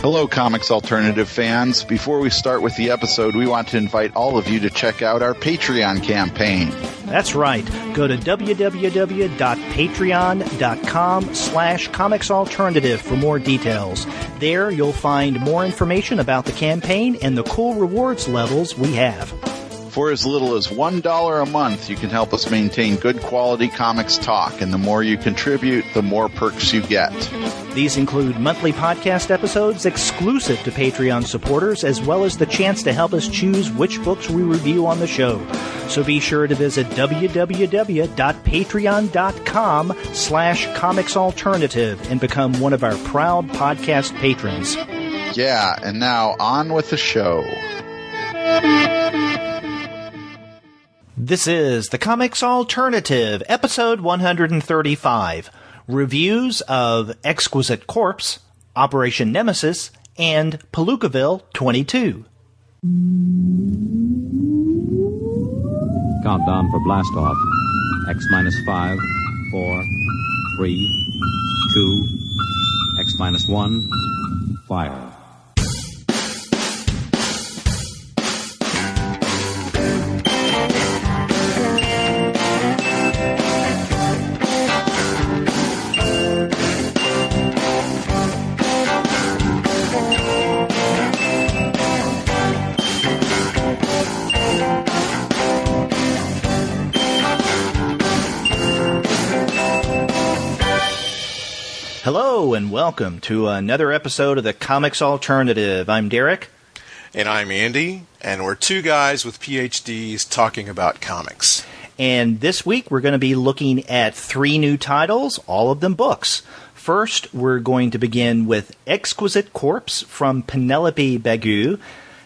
Hello, Comics Alternative fans. Before we start with the episode, we want to invite all of you to check out our Patreon campaign. That's right. Go to www.patreon.com/comicsalternative for more details. There you'll find more information about the campaign and the cool rewards levels we have. For as little as $1 a month, you can help us maintain good quality comics talk, and the more you contribute, the more perks you get. These include monthly podcast episodes exclusive to Patreon supporters, as well as the chance to help us choose which books we review on the show. So be sure to visit www.patreon.com/comicsalternative and become one of our proud podcast patrons. Yeah, and now on with the show. This is the Comics Alternative, episode 135. Reviews of Exquisite Corpse, Operation Nemesis, and Palookaville 22. Countdown for blast off. X-5, 4, 3, 2, X-1, fire. Hello and welcome to another episode of the Comics Alternative. I'm Derek. And I'm Andy, and we're two guys with PhDs talking about comics. And this week we're going to be looking at 3 new titles, all of them books. First, we're going to begin with Exquisite Corpse from Pénélope Bagieu.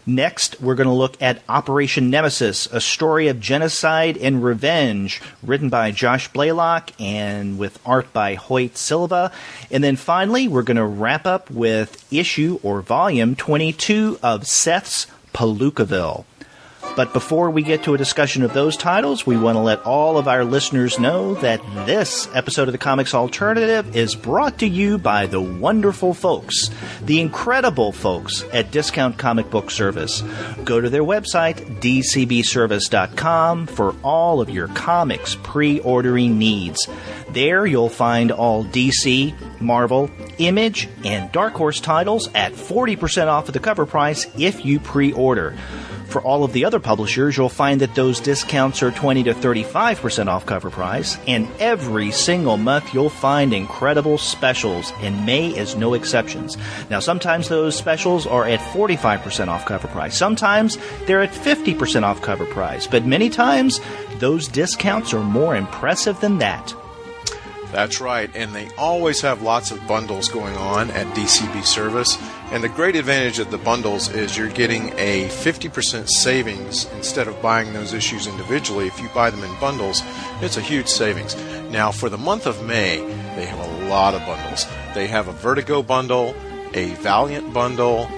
Next, we're going to look at Operation Nemesis, a story of genocide and revenge, written by Josh Blaylock and with art by Hoyt Silva. And then finally, we're going to wrap up with issue or volume 22 of Seth's Palookaville. But before we get to a discussion of those titles, we want to let all of our listeners know that this episode of the Comics Alternative is brought to you by the wonderful folks, the incredible folks at Discount Comic Book Service. Go to their website, dcbservice.com, for all of your comics pre-ordering needs. There you'll find all DC, Marvel, Image, and Dark Horse titles at 40% off of the cover price if you pre-order. For all of the other publishers, you'll find that those discounts are 20 to 35% off cover price, and every single month you'll find incredible specials, and May is no exceptions. Now, sometimes those specials are at 45% off cover price. Sometimes they're at 50% off cover price, but many times those discounts are more impressive than that. That's right, and they always have lots of bundles going on at DCB Service. And the great advantage of the bundles is you're getting a 50% savings instead of buying those issues individually. If you buy them in bundles, it's a huge savings. Now, for the month of May, they have a lot of bundles. They have a Vertigo bundle, a Valiant bundle,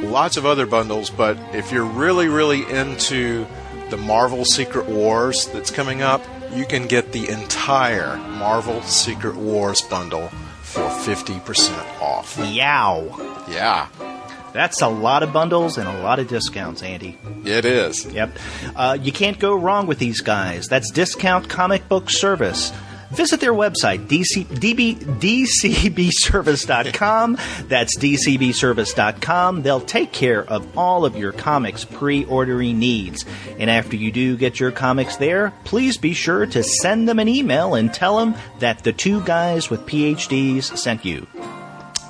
lots of other bundles. But if you're really, really into the Marvel Secret Wars that's coming up, you can get the entire Marvel Secret Wars bundle for 50% off. Yow. Yeah. That's a lot of bundles and a lot of discounts, Andy. It is. Yep. You can't go wrong with these guys. That's Discount Comic Book Service. Visit their website, dcbservice.com. That's dcbservice.com. They'll take care of all of your comics pre-ordering needs. And after you do get your comics there, please be sure to send them an email and tell them that the two guys with PhDs sent you.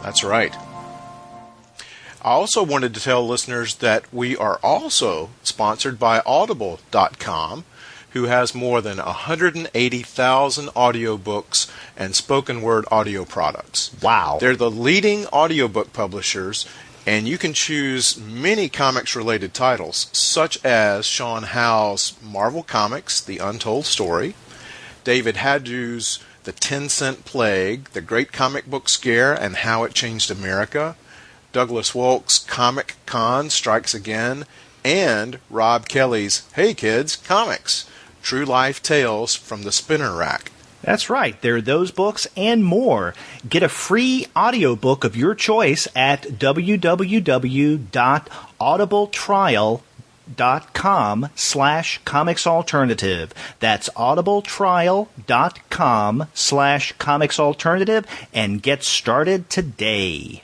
That's right. I also wanted to tell listeners that we are also sponsored by Audible.com, who has more than 180,000 audiobooks and spoken word audio products. Wow. They're the leading audiobook publishers, and you can choose many comics-related titles, such as Sean Howe's Marvel Comics, The Untold Story, David Hadju's The 10-Cent Plague, The Great Comic Book Scare and How It Changed America, Douglas Wolk's Comic Con Strikes Again, and Rob Kelly's Hey Kids, Comics, True Life Tales from the Spinner Rack. That's right. There are those books and more. Get a free audiobook of your choice at audibletrial.com/comicsalternative. That's audibletrial.com/comicsalternative, and get started today.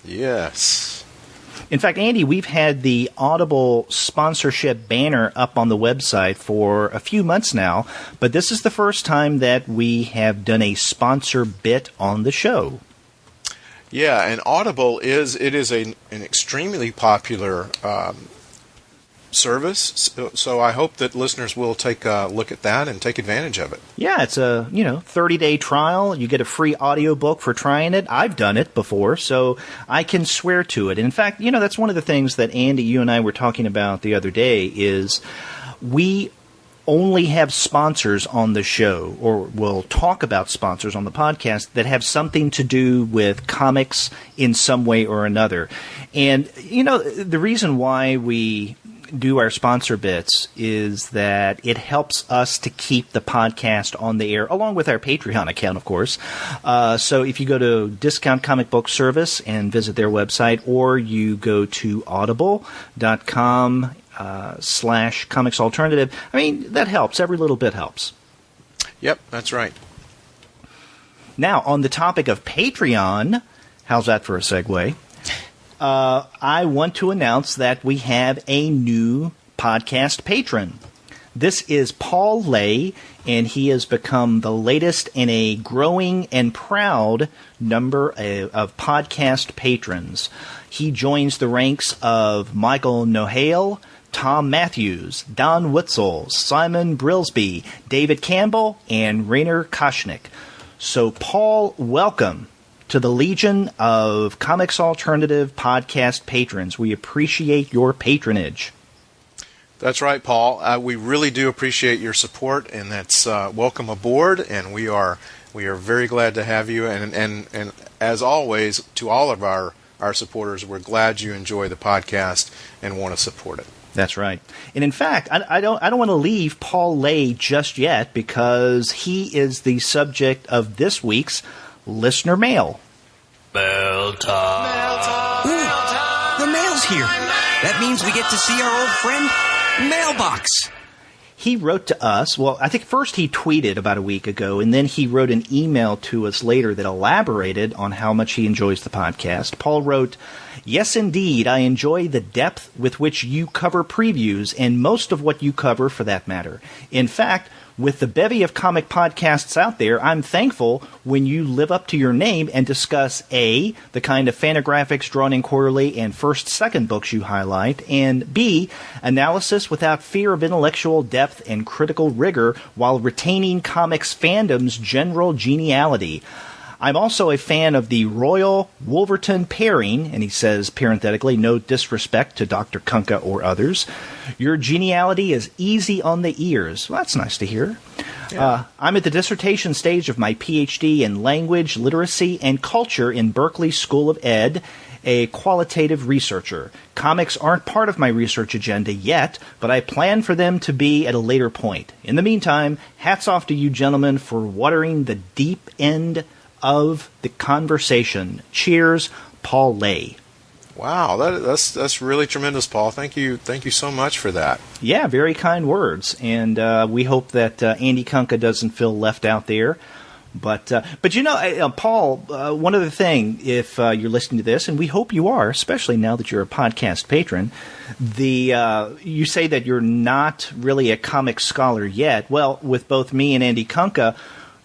Yes. In fact, Andy, we've had the Audible sponsorship banner up on the website for a few months now, but this is the first time that we have done a sponsor bit on the show. Yeah, and Audible is an extremely popular service, so I hope that listeners will take a look at that and take advantage of it. Yeah, it's a 30-day trial. You get a free audiobook for trying it. I've done it before, so I can swear to it. In fact, that's one of the things that Andy, you and I were talking about the other day is we only have sponsors on the show, or we'll talk about sponsors on the podcast that have something to do with comics in some way or another. And, the reason why we do our sponsor bits is that it helps us to keep the podcast on the air, along with our Patreon account, of course. So if you go to Discount Comic Book Service and visit their website, or you go to audible.com /comics alternative, that helps. Every little bit helps. Yep, that's right. Now, on the topic of Patreon, how's that for a segue? I want to announce that we have a new podcast patron. This is Paul Lay, and he has become the latest in a growing and proud number of podcast patrons. He joins the ranks of Michael Nohale, Tom Matthews, Don Witzel, Simon Brilsby, David Campbell, and Rainer Koshnick. So, Paul, welcome to the Legion of Comics Alternative podcast patrons. We appreciate your patronage. That's right, Paul. We really do appreciate your support, and that's welcome aboard. And we are very glad to have you. And as always, to all of our supporters, we're glad you enjoy the podcast and want to support it. That's right. And in fact, I don't want to leave Paul Lay just yet, because he is the subject of this week's listener mail. Mail time. Ooh, the mail's here. That means we get to see our old friend, Mailbox. He wrote to us. Well, I think first he tweeted about a week ago, and then he wrote an email to us later that elaborated on how much he enjoys the podcast. Paul wrote, "Yes, indeed, I enjoy the depth with which you cover previews, and most of what you cover for that matter. In fact, with the bevy of comic podcasts out there, I'm thankful when you live up to your name and discuss A, the kind of fantagraphics drawn in quarterly and second books you highlight, and B, analysis without fear of intellectual depth and critical rigor while retaining comics fandom's general geniality. I'm also a fan of the Royal Wolverton pairing," and he says, parenthetically, no disrespect to Dr. Kunka or others. "Your geniality is easy on the ears." Well, that's nice to hear. Yeah. "I'm at the dissertation stage of my PhD in language, literacy, and culture in Berkeley School of Ed, a qualitative researcher. Comics aren't part of my research agenda yet, but I plan for them to be at a later point. In the meantime, hats off to you gentlemen for watering the deep end of the conversation. Cheers, Paul Lay." Wow, that's really tremendous, Paul. Thank you so much for that. Yeah, very kind words, and we hope that Andy Kunka doesn't feel left out there. But Paul, one other thing, if you're listening to this, and we hope you are, especially now that you're a podcast patron, you say that you're not really a comic scholar yet. Well, with both me and Andy Kunka,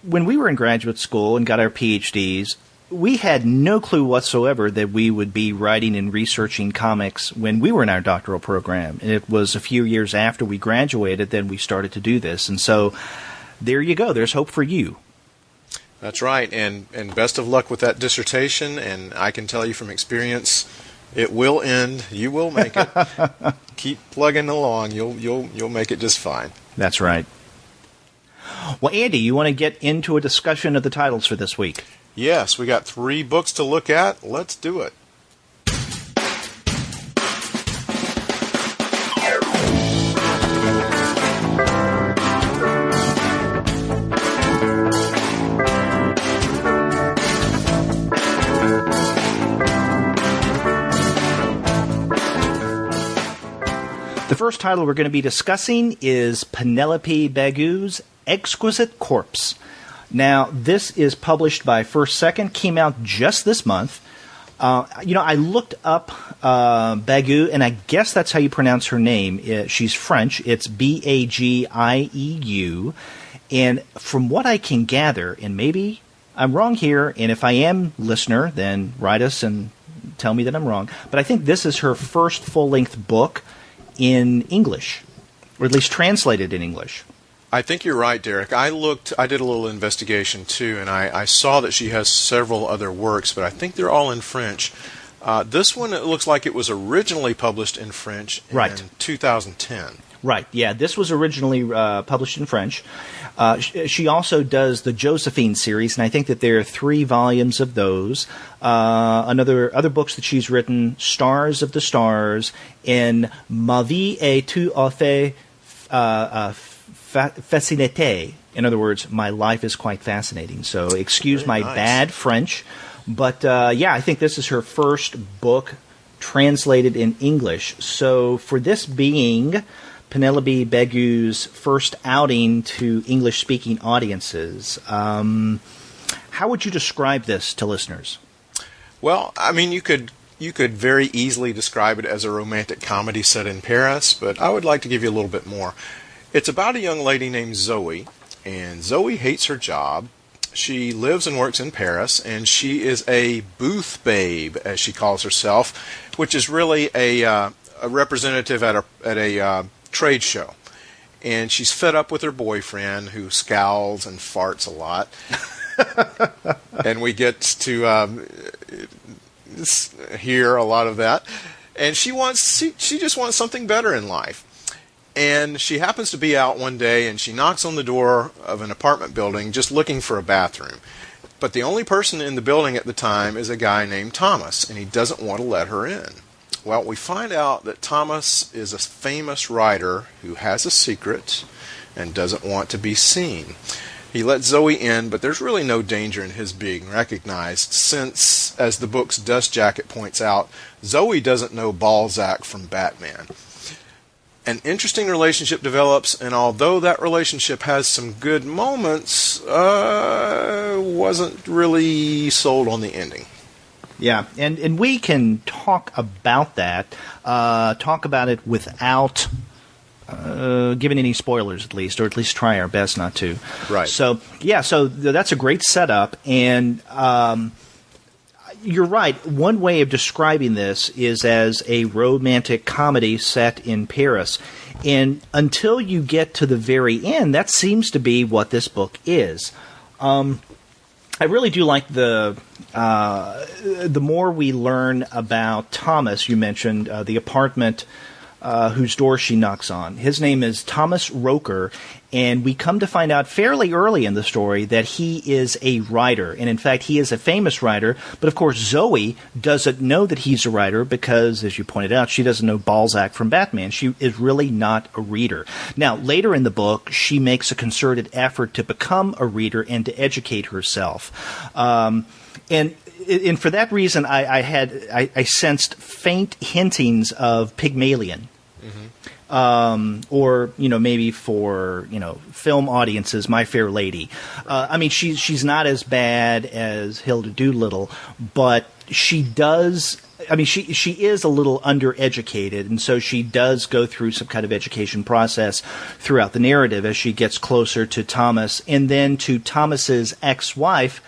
when we were in graduate school and got our PhDs, we had no clue whatsoever that we would be writing and researching comics when we were in our doctoral program. And it was a few years after we graduated that we started to do this. And so there you go. There's hope for you. That's right. And best of luck with that dissertation. And I can tell you from experience, it will end. You will make it. Keep plugging along. You'll make it just fine. That's right. Well, Andy, you want to get into a discussion of the titles for this week? Yes, we got 3 books to look at. Let's do it. The first title we're going to be discussing is Pénélope Bagieu's Exquisite Corpse. Now, this is published by First Second, came out just this month. I looked up Bagieu, and I guess that's how you pronounce her name. She's French. It's Bagieu. And from what I can gather, and maybe I'm wrong here, and if I am, listener, then write us and tell me that I'm wrong. But I think this is her first full-length book in English, or at least translated in English. I think you're right, Derek. I did a little investigation too, and I saw that she has several other works, but I think they're all in French. This one, it looks like it was originally published in French in 2010. Right, yeah, this was originally published in French. She also does the Josephine series, and I think that there are 3 volumes of those. Other books that she's written, Stars of the Stars, and Ma vie est tout à fait fascinante. In other words, my life is quite fascinating. So excuse Very my nice. bad French. But I think this is her first book translated in English. So for this being Pénélope Bagieu's first outing to English-speaking audiences, how would you describe this to listeners? Well, I mean, you could very easily describe it as a romantic comedy set in Paris, but I would like to give you a little bit more. It's about a young lady named Zoe, and Zoe hates her job. She lives and works in Paris, and she is a booth babe, as she calls herself, which is really a representative at a trade show. And she's fed up with her boyfriend, who scowls and farts a lot. And we get to hear a lot of that. And she just wants something better in life. And she happens to be out one day, and she knocks on the door of an apartment building just looking for a bathroom. But the only person in the building at the time is a guy named Thomas, and he doesn't want to let her in. Well, we find out that Thomas is a famous writer who has a secret and doesn't want to be seen. He lets Zoe in, but there's really no danger in his being recognized since, as the book's dust jacket points out, Zoe doesn't know Balzac from Batman. An interesting relationship develops, and although that relationship has some good moments, wasn't really sold on the ending. Yeah, and we can talk about that, talk about it without giving any spoilers, at least, or at least try our best not to. Right. So, so that's a great setup, and you're right. One way of describing this is as a romantic comedy set in Paris. And until you get to the very end, that seems to be what this book is. I really do like the more we learn about Thomas. You mentioned the apartment whose door she knocks on. His name is Thomas Roker, and we come to find out fairly early in the story that he is a writer. And in fact, he is a famous writer. But of course, Zoe doesn't know that he's a writer because, as you pointed out, she doesn't know Balzac from Batman. She is really not a reader. Now, later in the book, she makes a concerted effort to become a reader and to educate herself. And for that reason, I sensed faint hintings of Pygmalion. Or maybe for film audiences, My Fair Lady. I mean, she's not as bad as Hilda Doolittle, but she does. I mean, she is a little undereducated, and so she does go through some kind of education process throughout the narrative as she gets closer to Thomas, and then to Thomas's ex-wife,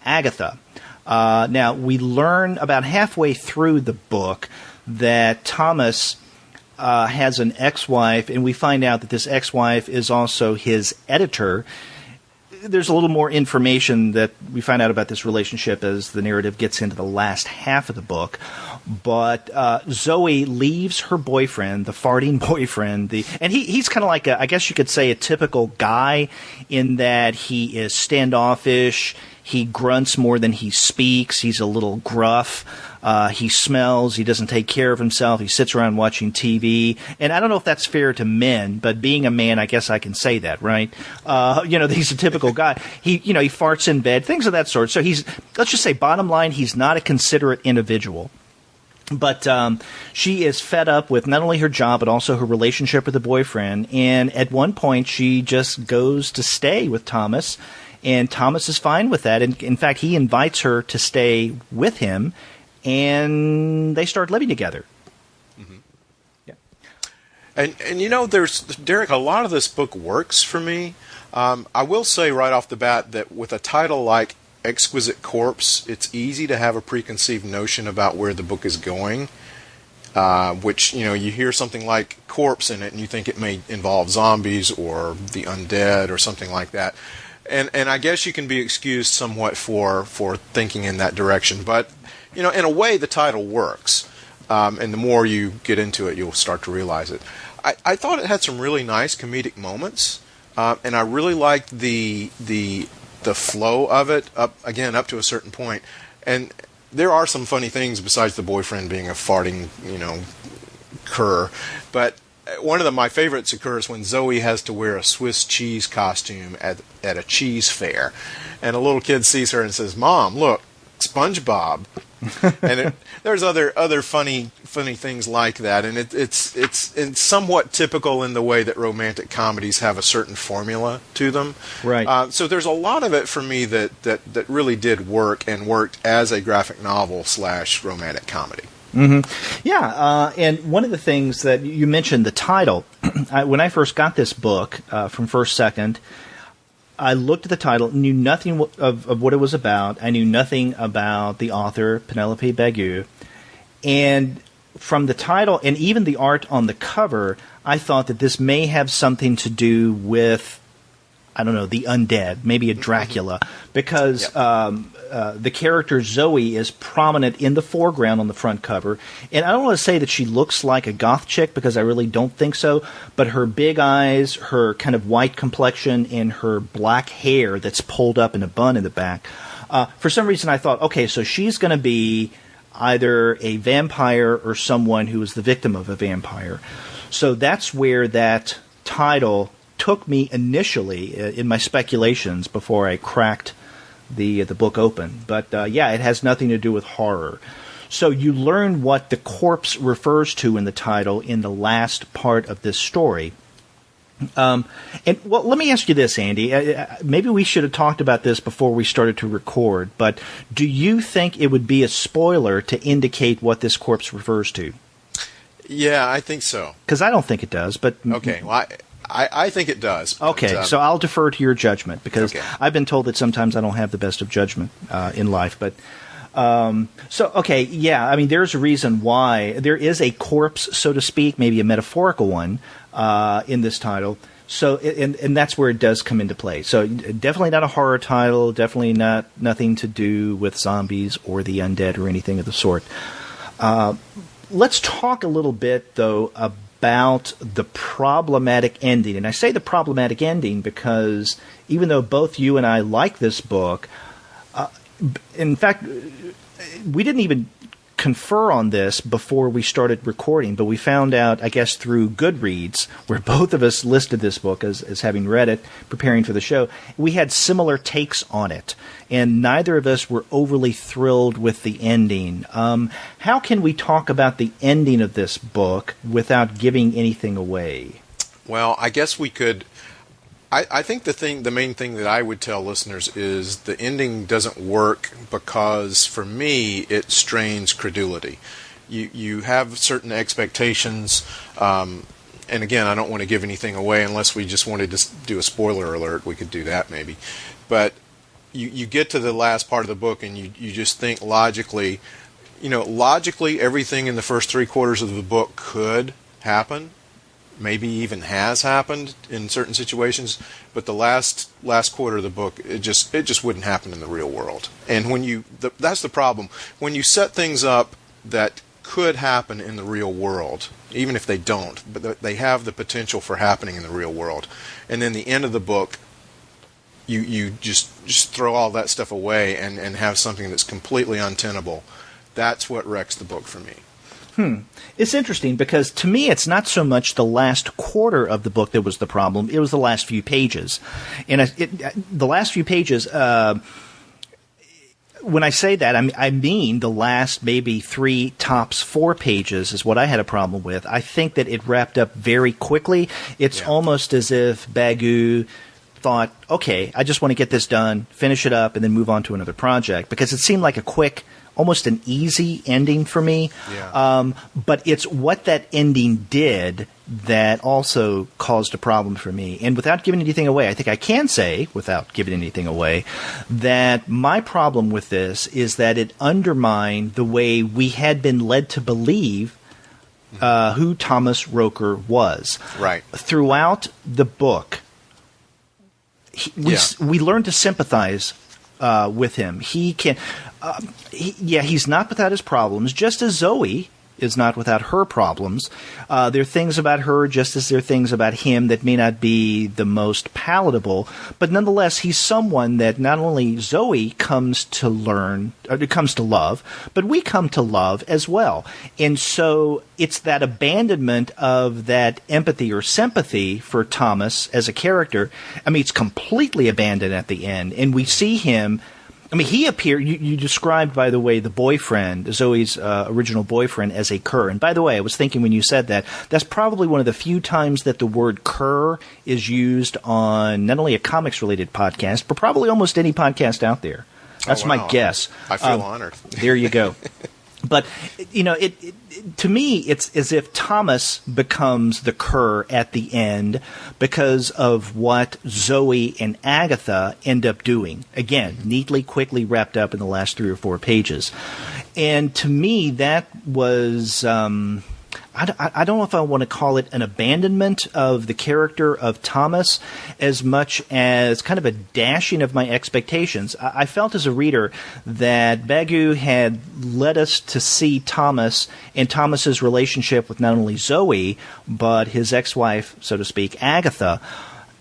Agatha. Now, we learn about halfway through the book that Thomas has an ex-wife, and we find out that this ex-wife is also his editor. There's a little more information that we find out about this relationship as the narrative gets into the last half of the book. But Zoe leaves her boyfriend, the farting boyfriend, and he's kind of like I guess you could say a typical guy in that he is standoffish. He grunts more than he speaks. He's a little gruff. He smells. He doesn't take care of himself. He sits around watching TV. And I don't know if that's fair to men, but being a man, I guess I can say that, right? He's a typical guy. He farts in bed, things of that sort. So let's just say, bottom line, he's not a considerate individual. But she is fed up with not only her job, but also her relationship with the boyfriend. And at one point, she just goes to stay with Thomas. And Thomas is fine with that. And in fact, he invites her to stay with him. And they start living together. Mm-hmm. Yeah. And you know, there's, Derek, a lot of this book works for me. I will say right off the bat that with a title like Exquisite Corpse, it's easy to have a preconceived notion about where the book is going, which, you know, you hear something like corpse in it and you think it may involve zombies or the undead or something like that. And I guess you can be excused somewhat for thinking in that direction. But, you know, in a way, the title works. And the more you get into it, you'll start to realize it. I thought it had some really nice comedic moments. And I really liked the flow of it, up to a certain point. And there are some funny things besides the boyfriend being a farting, you know, cur. But one of my favorites occurs when Zoe has to wear a Swiss cheese costume at a cheese fair. And a little kid sees her and says, "Mom, look, SpongeBob." And there's other funny things like that, and it's somewhat typical in the way that romantic comedies have a certain formula to them. Right. So there's a lot of it for me that really did work and worked as a graphic novel / romantic comedy. Mm-hmm. Yeah, and one of the things that you mentioned, the title. When I first got this book from First Second, I looked at the title, knew nothing of what it was about. I knew nothing about the author, Pénélope Bagieu. And from the title and even the art on the cover, I thought that this may have something to do with, I don't know, the undead, maybe a Dracula, because the character Zoe is prominent in the foreground on the front cover. And I don't want to say that she looks like a goth chick, because I really don't think so, but her big eyes, her kind of white complexion, and her black hair that's pulled up in a bun in the back. For some reason I thought, okay, so she's going to be either a vampire or someone who is the victim of a vampire. So that's where that title took me initially in my speculations before I cracked the book open. But yeah, it has nothing to do with horror. So you learn what the corpse refers to in the title in the last part of this story. And well, let me ask you this, Andy. Maybe we should have talked about this before we started to record, but do you think it would be a spoiler to indicate what this corpse refers to? Yeah, I think so. Because I don't think it does, but... Okay, well, I think it does. Okay, so I'll defer to your judgment, because I've been told that sometimes I don't have the best of judgment in life. But so, okay, yeah, I mean, there's a reason why there is a corpse, so to speak, maybe a metaphorical one, in this title. So, and that's where it does come into play. So, definitely not a horror title, definitely nothing to do with zombies or the undead or anything of the sort. Let's talk a little bit, though, about the problematic ending. And I say the problematic ending because even though both you and I like this book, in fact, we didn't even confer on this before we started recording, but we found out, I guess, through Goodreads, where both of us listed this book as having read it, preparing for the show. We had similar takes on it, and neither of us were overly thrilled with the ending. How can we talk about the ending of this book without giving anything away? Well, I guess we could... I think the main thing that I would tell listeners is the ending doesn't work because, for me, it strains credulity. You have certain expectations, and again, I don't want to give anything away unless we just wanted to do a spoiler alert. We could do that maybe. But you get to the last part of the book and you just think logically, logically everything in the first 3/4 of the book could happen. Maybe even has happened in certain situations, but the last quarter of the book, it just wouldn't happen in the real world. And that's the problem. When you set things up that could happen in the real world, even if they don't, but they have the potential for happening in the real world, and then the end of the book, you just throw all that stuff away and have something that's completely untenable. That's what wrecks the book for me. It's interesting because to me it's not so much the last quarter of the book that was the problem. It was the last few pages. And the last few pages, when I say that, I mean the last maybe 3 tops 4 pages is what I had a problem with. I think that it wrapped up very quickly. It's almost as if Bagieu thought, okay, I just want to get this done, finish it up, and then move on to another project, because it seemed like a quick, almost an easy ending for me. Yeah. But it's what that ending did that also caused a problem for me. And without giving anything away, I think I can say, without giving anything away, that my problem with this is that it undermined the way we had been led to believe who Thomas Roker was. Right. Throughout the book, we learned to sympathize with him. He can, he's not without his problems, just as Zoe is not without her problems. There are things about her, just as there are things about him, that may not be the most palatable, but nonetheless, he's someone that not only Zoe comes to learn, or comes to love, but we come to love as well. And so it's that abandonment of that empathy or sympathy for Thomas as a character. I mean, it's completely abandoned at the end, and we see him. I mean, he appeared. You described, by the way, the boyfriend, Zoe's original boyfriend, as a cur. And by the way, I was thinking when you said that, that's probably one of the few times that the word cur is used on not only a comics-related podcast, but probably almost any podcast out there. That's my guess. I feel honored. There you go. But, you know, to me, it's as if Thomas becomes the cur at the end because of what Zoe and Agatha end up doing. Again, neatly, quickly wrapped up in the last 3 or 4 pages. And to me, that was... I don't know if I want to call it an abandonment of the character of Thomas as much as kind of a dashing of my expectations. I felt as a reader that Bagieu had led us to see Thomas and Thomas's relationship with not only Zoe, but his ex-wife, so to speak, Agatha,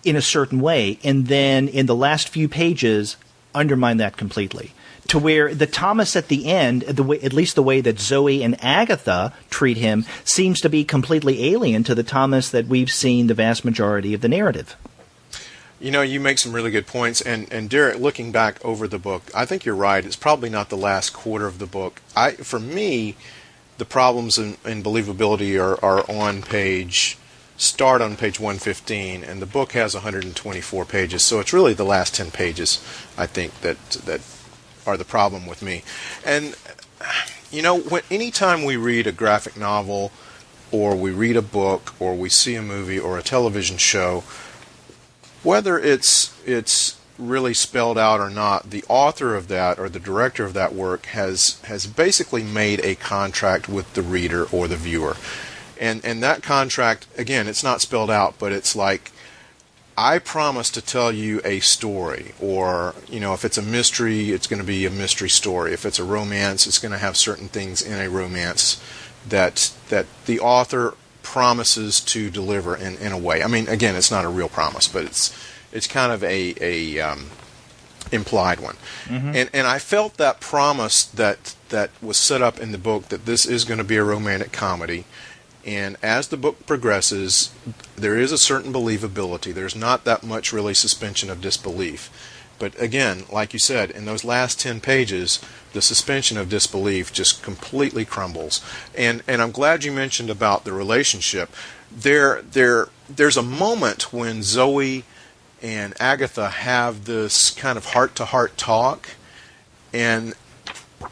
in a certain way, and then in the last few pages undermine that completely. To where the Thomas at the end, at least the way that Zoe and Agatha treat him, seems to be completely alien to the Thomas that we've seen the vast majority of the narrative. You know, you make some really good points. And Derek, looking back over the book, I think you're right. It's probably not the last quarter of the book. For me, the problems in believability start on page 115, and the book has 124 pages. So it's really the last 10 pages, I think, that are the problem with me. And, you know, anytime we read a graphic novel, or we read a book, or we see a movie or a television show, whether it's really spelled out or not, the author of that or the director of that work has basically made a contract with the reader or the viewer. And that contract, again, it's not spelled out, but it's like, I promise to tell you a story, or, you know, if it's a mystery, it's going to be a mystery story. If it's a romance, it's going to have certain things in a romance that the author promises to deliver in a way. I mean, again, it's not a real promise, but it's kind of a implied one. Mm-hmm. And I felt that promise that was set up in the book, that this is going to be a romantic comedy. And as the book progresses, there is a certain believability. There's not that much really suspension of disbelief. But again, like you said, in those last 10 pages, the suspension of disbelief just completely crumbles. And I'm glad you mentioned about the relationship. There's a moment when Zoe and Agatha have this kind of heart-to-heart talk. And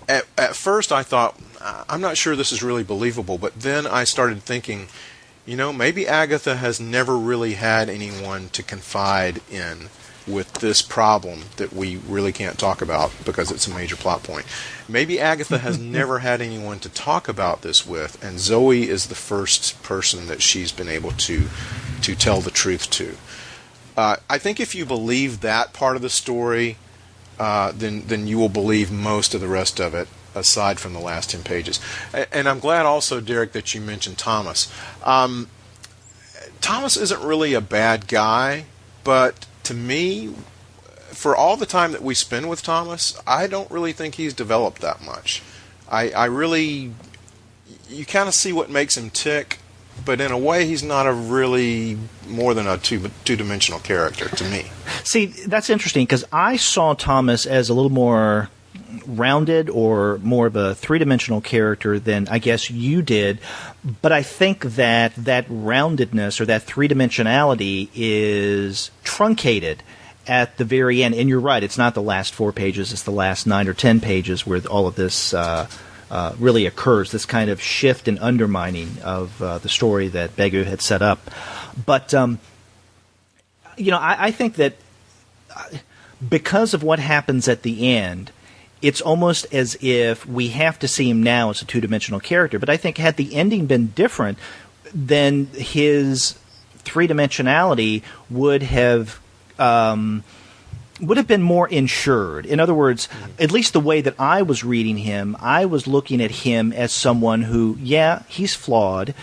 at first I thought, I'm not sure this is really believable, but then I started thinking, you know, maybe Agatha has never really had anyone to confide in with this problem that we really can't talk about because it's a major plot point. Maybe Agatha has never had anyone to talk about this with, and Zoe is the first person that she's been able to tell the truth to. I think if you believe that part of the story, then you will believe most of the rest of it, aside from the last 10 pages. And I'm glad also, Derek, that you mentioned Thomas. Thomas isn't really a bad guy, but to me, for all the time that we spend with Thomas, I don't really think he's developed that much. I really... You kind of see what makes him tick, but in a way he's not a really more than a two-dimensional character to me. See, that's interesting, because I saw Thomas as a little more... rounded or more of a three-dimensional character than I guess you did, but I think that roundedness or that three-dimensionality is truncated at the very end. And you're right, it's not the last 4 pages, it's the last 9 or 10 pages where all of this really occurs, this kind of shift and undermining of the story that Bagieu had set up. But, I think that because of what happens at the end, it's almost as if we have to see him now as a two-dimensional character. But I think had the ending been different, then his three-dimensionality would have been more insured. In other words, at least the way that I was reading him, I was looking at him as someone who, yeah, he's flawed,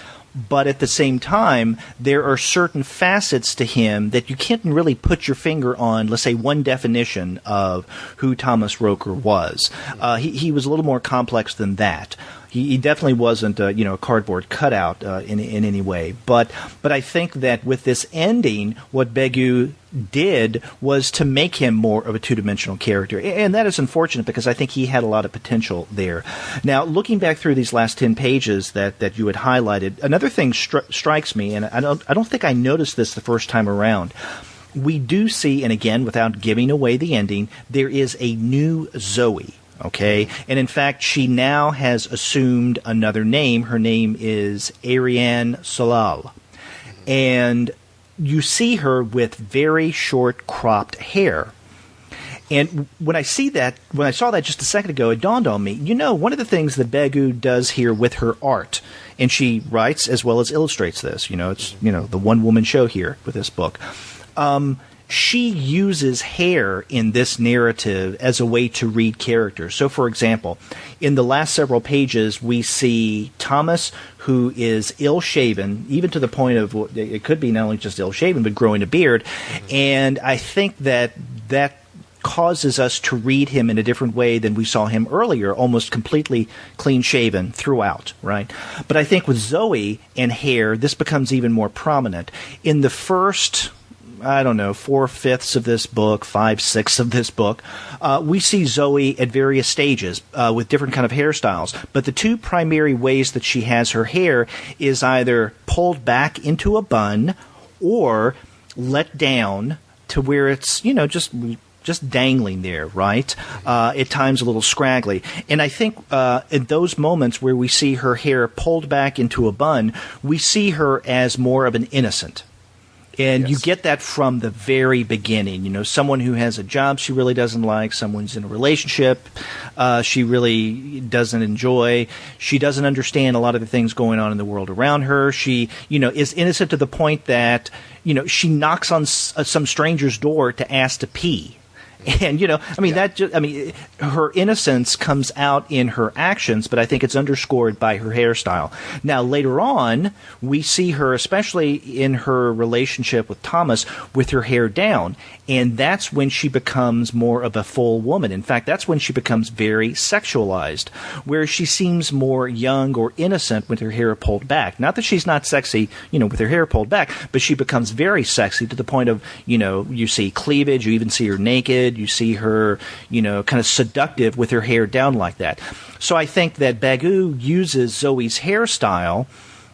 but at the same time, there are certain facets to him that you can't really put your finger on, let's say, one definition of who Thomas Roker was. He was a little more complex than that. He definitely wasn't a cardboard cutout in any way. But I think that with this ending, what Bagieu did was to make him more of a two-dimensional character. And that is unfortunate because I think he had a lot of potential there. Now, looking back through these last 10 pages that you had highlighted, another thing strikes me, and I don't think I noticed this the first time around. We do see, and again, without giving away the ending, there is a new Zoe. Okay, and in fact, she now has assumed another name. Her name is Ariane Solal. And you see her with very short cropped hair. And when I saw that just a second ago, it dawned on me, one of the things that Bagieu does here with her art, and she writes as well as illustrates this, it's, the one-woman show here with this book, she uses hair in this narrative as a way to read characters. So, for example, in the last several pages, we see Thomas, who is ill-shaven, even to the point of it could be not only just ill-shaven, but growing a beard. And I think that causes us to read him in a different way than we saw him earlier, almost completely clean-shaven throughout, right? But I think with Zoe and hair, this becomes even more prominent. In the first 4/5 of this book, 5/6 of this book, we see Zoe at various stages with different kind of hairstyles. But the two primary ways that she has her hair is either pulled back into a bun or let down to where it's, just dangling there, right? At times a little scraggly. And I think in those moments where we see her hair pulled back into a bun, we see her as more of an innocent. And you get that from the very beginning. Someone who has a job she really doesn't like, someone's in a relationship she really doesn't enjoy. She doesn't understand a lot of the things going on in the world around her. She, is innocent to the point that, she knocks on some stranger's door to ask to pee. And, her innocence comes out in her actions, but I think it's underscored by her hairstyle. Now, later on, we see her, especially in her relationship with Thomas, with her hair down. And that's when she becomes more of a full woman. In fact, that's when she becomes very sexualized, where she seems more young or innocent with her hair pulled back. Not that she's not sexy, with her hair pulled back, but she becomes very sexy to the point of, you see cleavage, you even see her naked. You see her, kind of seductive with her hair down like that. So I think that Bagieu uses Zoe's hairstyle,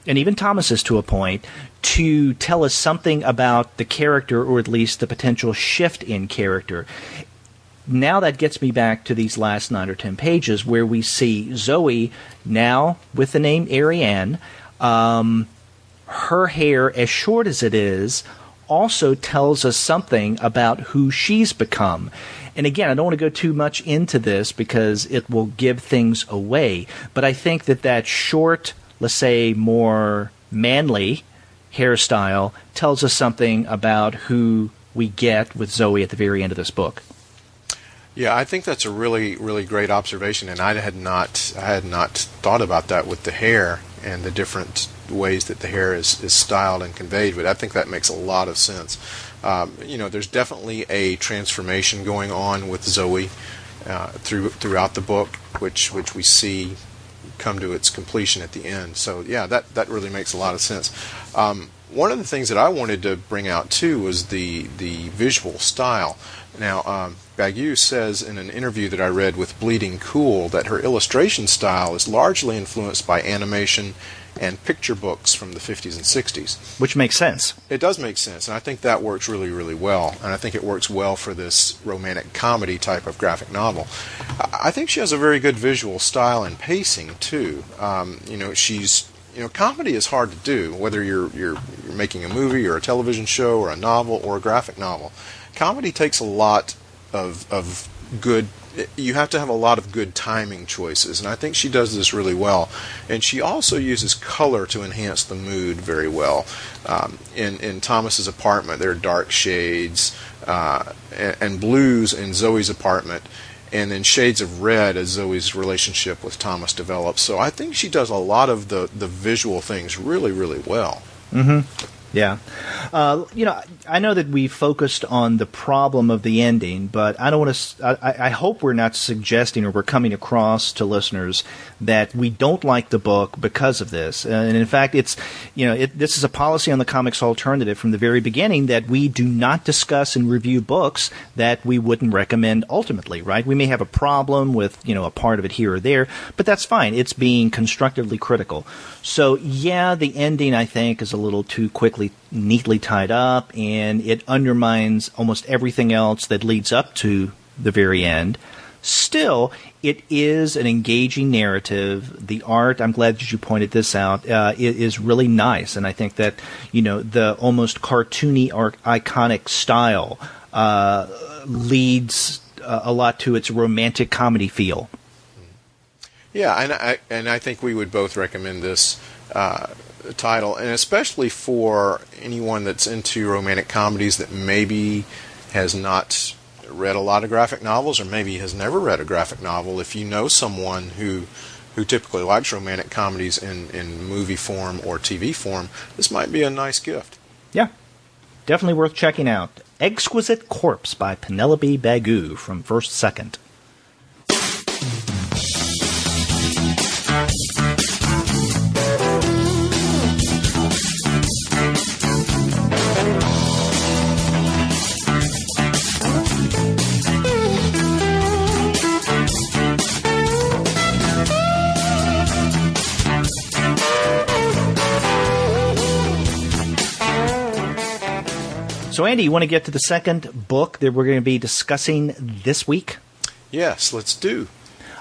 and even Thomas's to a point, to tell us something about the character, or at least the potential shift in character. Now that gets me back to these last 9 or 10 pages where we see Zoe now with the name Ariane. Her hair, as short as it is, also tells us something about who she's become. And again, I don't want to go too much into this because it will give things away, but I think that short, let's say more manly hairstyle tells us something about who we get with Zoe at the very end of this book. Yeah, I think that's a really, really great observation, and I had not thought about that with the hair and the different ways that the hair is styled and conveyed, but I think that makes a lot of sense. There's definitely a transformation going on with Zoe throughout the book, which we see come to its completion at the end. So yeah, that really makes a lot of sense. One of the things that I wanted to bring out too was the visual style. Now, Bagieu says in an interview that I read with Bleeding Cool that her illustration style is largely influenced by animation and picture books from the 50s and 60s. Which makes sense. It does make sense, and I think that works really, really well. And I think it works well for this romantic comedy type of graphic novel. I think she has a very good visual style and pacing too. Comedy is hard to do, whether you're making a movie or a television show or a novel or a graphic novel. Comedy takes a lot of good. You have to have a lot of good timing choices, and I think she does this really well. And she also uses color to enhance the mood very well. In Thomas's apartment, there are dark shades and blues in Zoe's apartment, and then shades of red as Zoe's relationship with Thomas develops. So I think she does a lot of the visual things really, really well. Mm-hmm. Yeah. I know that we focused on the problem of the ending, but I don't want to. I hope we're not suggesting or we're coming across to listeners that we don't like the book because of this. And in fact, this is a policy on the Comics Alternative from the very beginning that we do not discuss and review books that we wouldn't recommend ultimately, right? We may have a problem with, a part of it here or there, but that's fine. It's being constructively critical. So, yeah, the ending, I think, is a little too neatly tied up, and it undermines almost everything else that leads up to the very end. Still, it is an engaging narrative. The art, I'm glad that you pointed this out, is really nice, and I think that, the almost cartoony or iconic style leads a lot to its romantic comedy feel. Yeah, and I think we would both recommend this title, and especially for anyone that's into romantic comedies that maybe has not read a lot of graphic novels or maybe has never read a graphic novel. If you know someone who typically likes romantic comedies in movie form or TV form, this might be a nice gift. Yeah, definitely worth checking out. Exquisite Corpse by Pénélope Bagieu from First Second. So, Andy, you want to get to the second book that we're going to be discussing this week? Yes, let's do.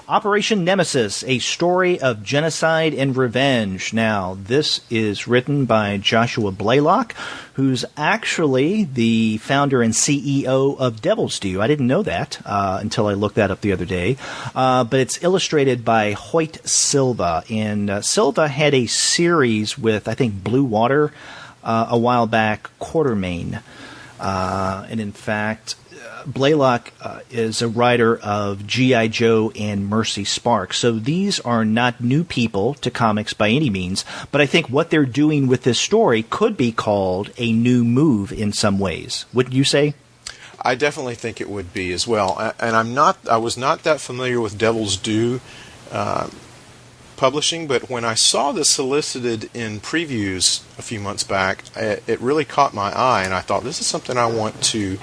Operation Nemesis, a story of genocide and revenge. Now, this is written by Joshua Blaylock, who's actually the founder and CEO of Devil's Due. I didn't know that until I looked that up the other day. But it's illustrated by Hoyt Silva. And Silva had a series with, I think, Blue Water a while back, Quartermain. And in fact, Blaylock is a writer of G.I. Joe and Mercy Sparks. So these are not new people to comics by any means, but I think what they're doing with this story could be called a new move in some ways. Wouldn't you say? I definitely think it would be as well. And I was not that familiar with Devil's Due publishing, but when I saw this solicited in previews a few months back, it really caught my eye, and I thought, this is something I want to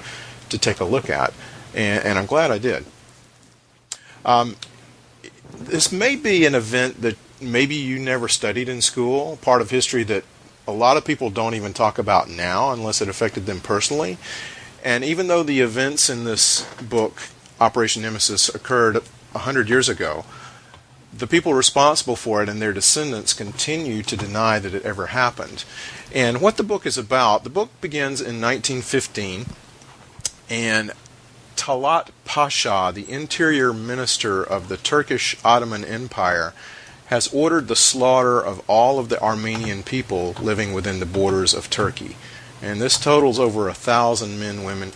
take a look at, and I'm glad I did. This may be an event that maybe you never studied in school, part of history that a lot of people don't even talk about now unless it affected them personally. And even though the events in this book, Operation Nemesis, occurred 100 years ago, the people responsible for it and their descendants continue to deny that it ever happened. And what the book is about, the book begins in 1915, and Talat Pasha, the interior minister of the Turkish Ottoman Empire, has ordered the slaughter of all of the Armenian people living within the borders of Turkey. And this totals over 1,000 men, women,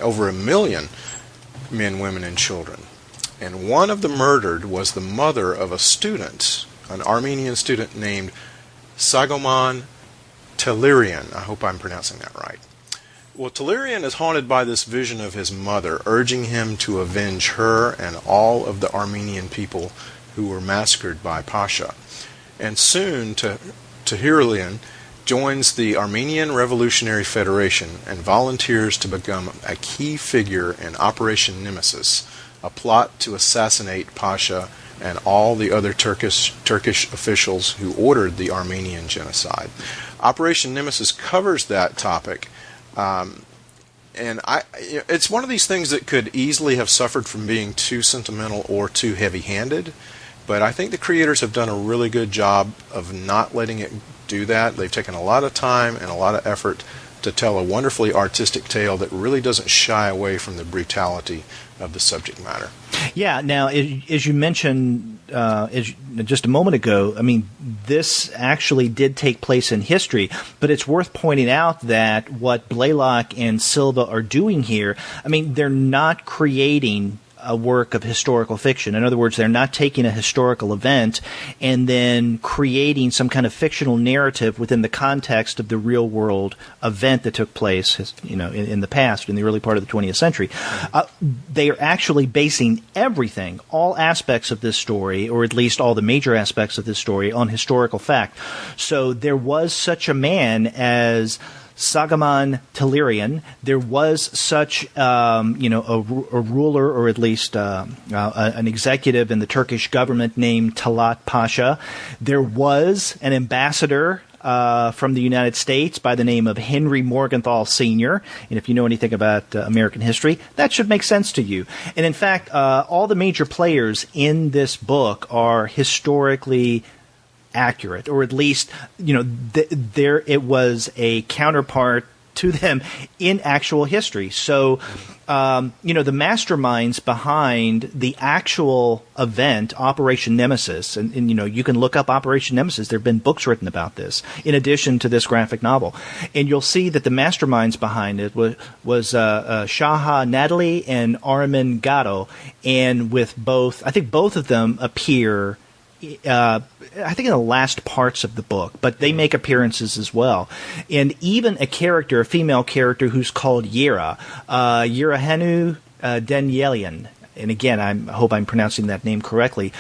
over 1 million men, women, and children. And one of the murdered was the mother of a student, an Armenian student named Sagoman Telerian. I hope I'm pronouncing that right. Well, Telerian is haunted by this vision of his mother, urging him to avenge her and all of the Armenian people who were massacred by Pasha. And soon, Telerian joins the Armenian Revolutionary Federation and volunteers to become a key figure in Operation Nemesis, a plot to assassinate Pasha and all the other Turkish officials who ordered the Armenian genocide. Operation Nemesis covers that topic, and it's one of these things that could easily have suffered from being too sentimental or too heavy-handed, but I think the creators have done a really good job of not letting it do that. They've taken a lot of time and a lot of effort to tell a wonderfully artistic tale that really doesn't shy away from the brutality of the subject matter. Yeah. Now, as you mentioned just a moment ago, I mean, this actually did take place in history, but it's worth pointing out that what Blaylock and Silva are doing here, I mean, they're not creating a work of historical fiction. In other words, they're not taking a historical event and then creating some kind of fictional narrative within the context of the real world event that took place, in the past, in the early part of the 20th century. They are actually basing everything, all aspects of this story, or at least all the major aspects of this story, on historical fact. So there was such a man as Sagaman Telerian. There was such, a ruler, or at least an executive in the Turkish government named Talat Pasha. There was an ambassador from the United States by the name of Henry Morgenthau Sr. And if you know anything about American history, that should make sense to you. And in fact, all the major players in this book are historically accurate, or at least, there it was a counterpart to them in actual history. So, the masterminds behind the actual event, Operation Nemesis, and you can look up Operation Nemesis. There have been books written about this, in addition to this graphic novel. And you'll see that the masterminds behind it was Shaha Natalie and Armin Gatto, and with both, I think both of them appear I think in the last parts of the book, but they make appearances as well. And even a female character who's called Yera, Yerahanu Danielian. And again, I hope I'm pronouncing that name correctly.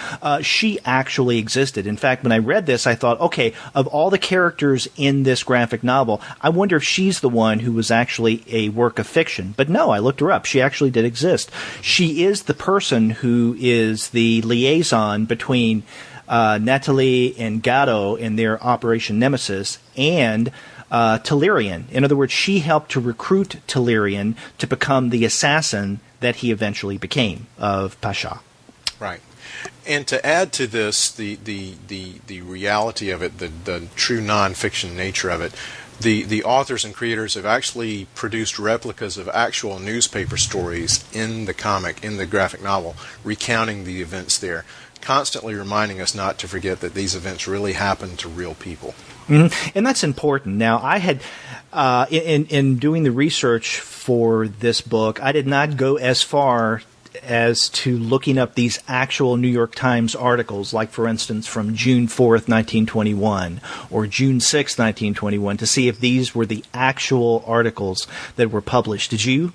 She actually existed. In fact, when I read this, I thought, okay, of all the characters in this graphic novel, I wonder if she's the one who was actually a work of fiction. But no, I looked her up. She actually did exist. She is the person who is the liaison between Natalie and Gatto in their Operation Nemesis and Telerian. In other words, she helped to recruit Telerian to become the assassin that he eventually became of Pasha. Right. And to add to this, the reality of it, the true nonfiction nature of it, the authors and creators have actually produced replicas of actual newspaper stories in the comic, in the graphic novel, recounting the events there, constantly reminding us not to forget that these events really happened to real people. Mm-hmm. And that's important. Now, I had, in doing the research for this book, I did not go as far as to looking up these actual New York Times articles, like, for instance, from June 4th, 1921, or June 6th, 1921, to see if these were the actual articles that were published. Did you?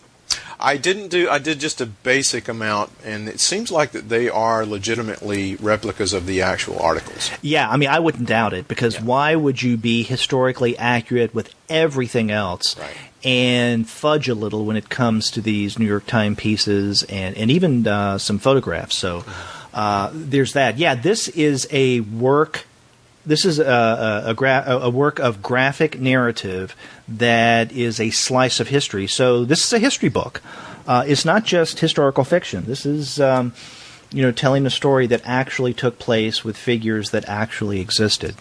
I did just a basic amount, and it seems like that they are legitimately replicas of the actual articles. Yeah, I mean, I wouldn't doubt it, because why would you be historically accurate with everything else and fudge a little when it comes to these New York Times pieces and even some photographs? So there's that. Yeah, this is a work. This is a work of graphic narrative that is a slice of history. So this is a history book. It's not just historical fiction. This is, telling a story that actually took place with figures that actually existed.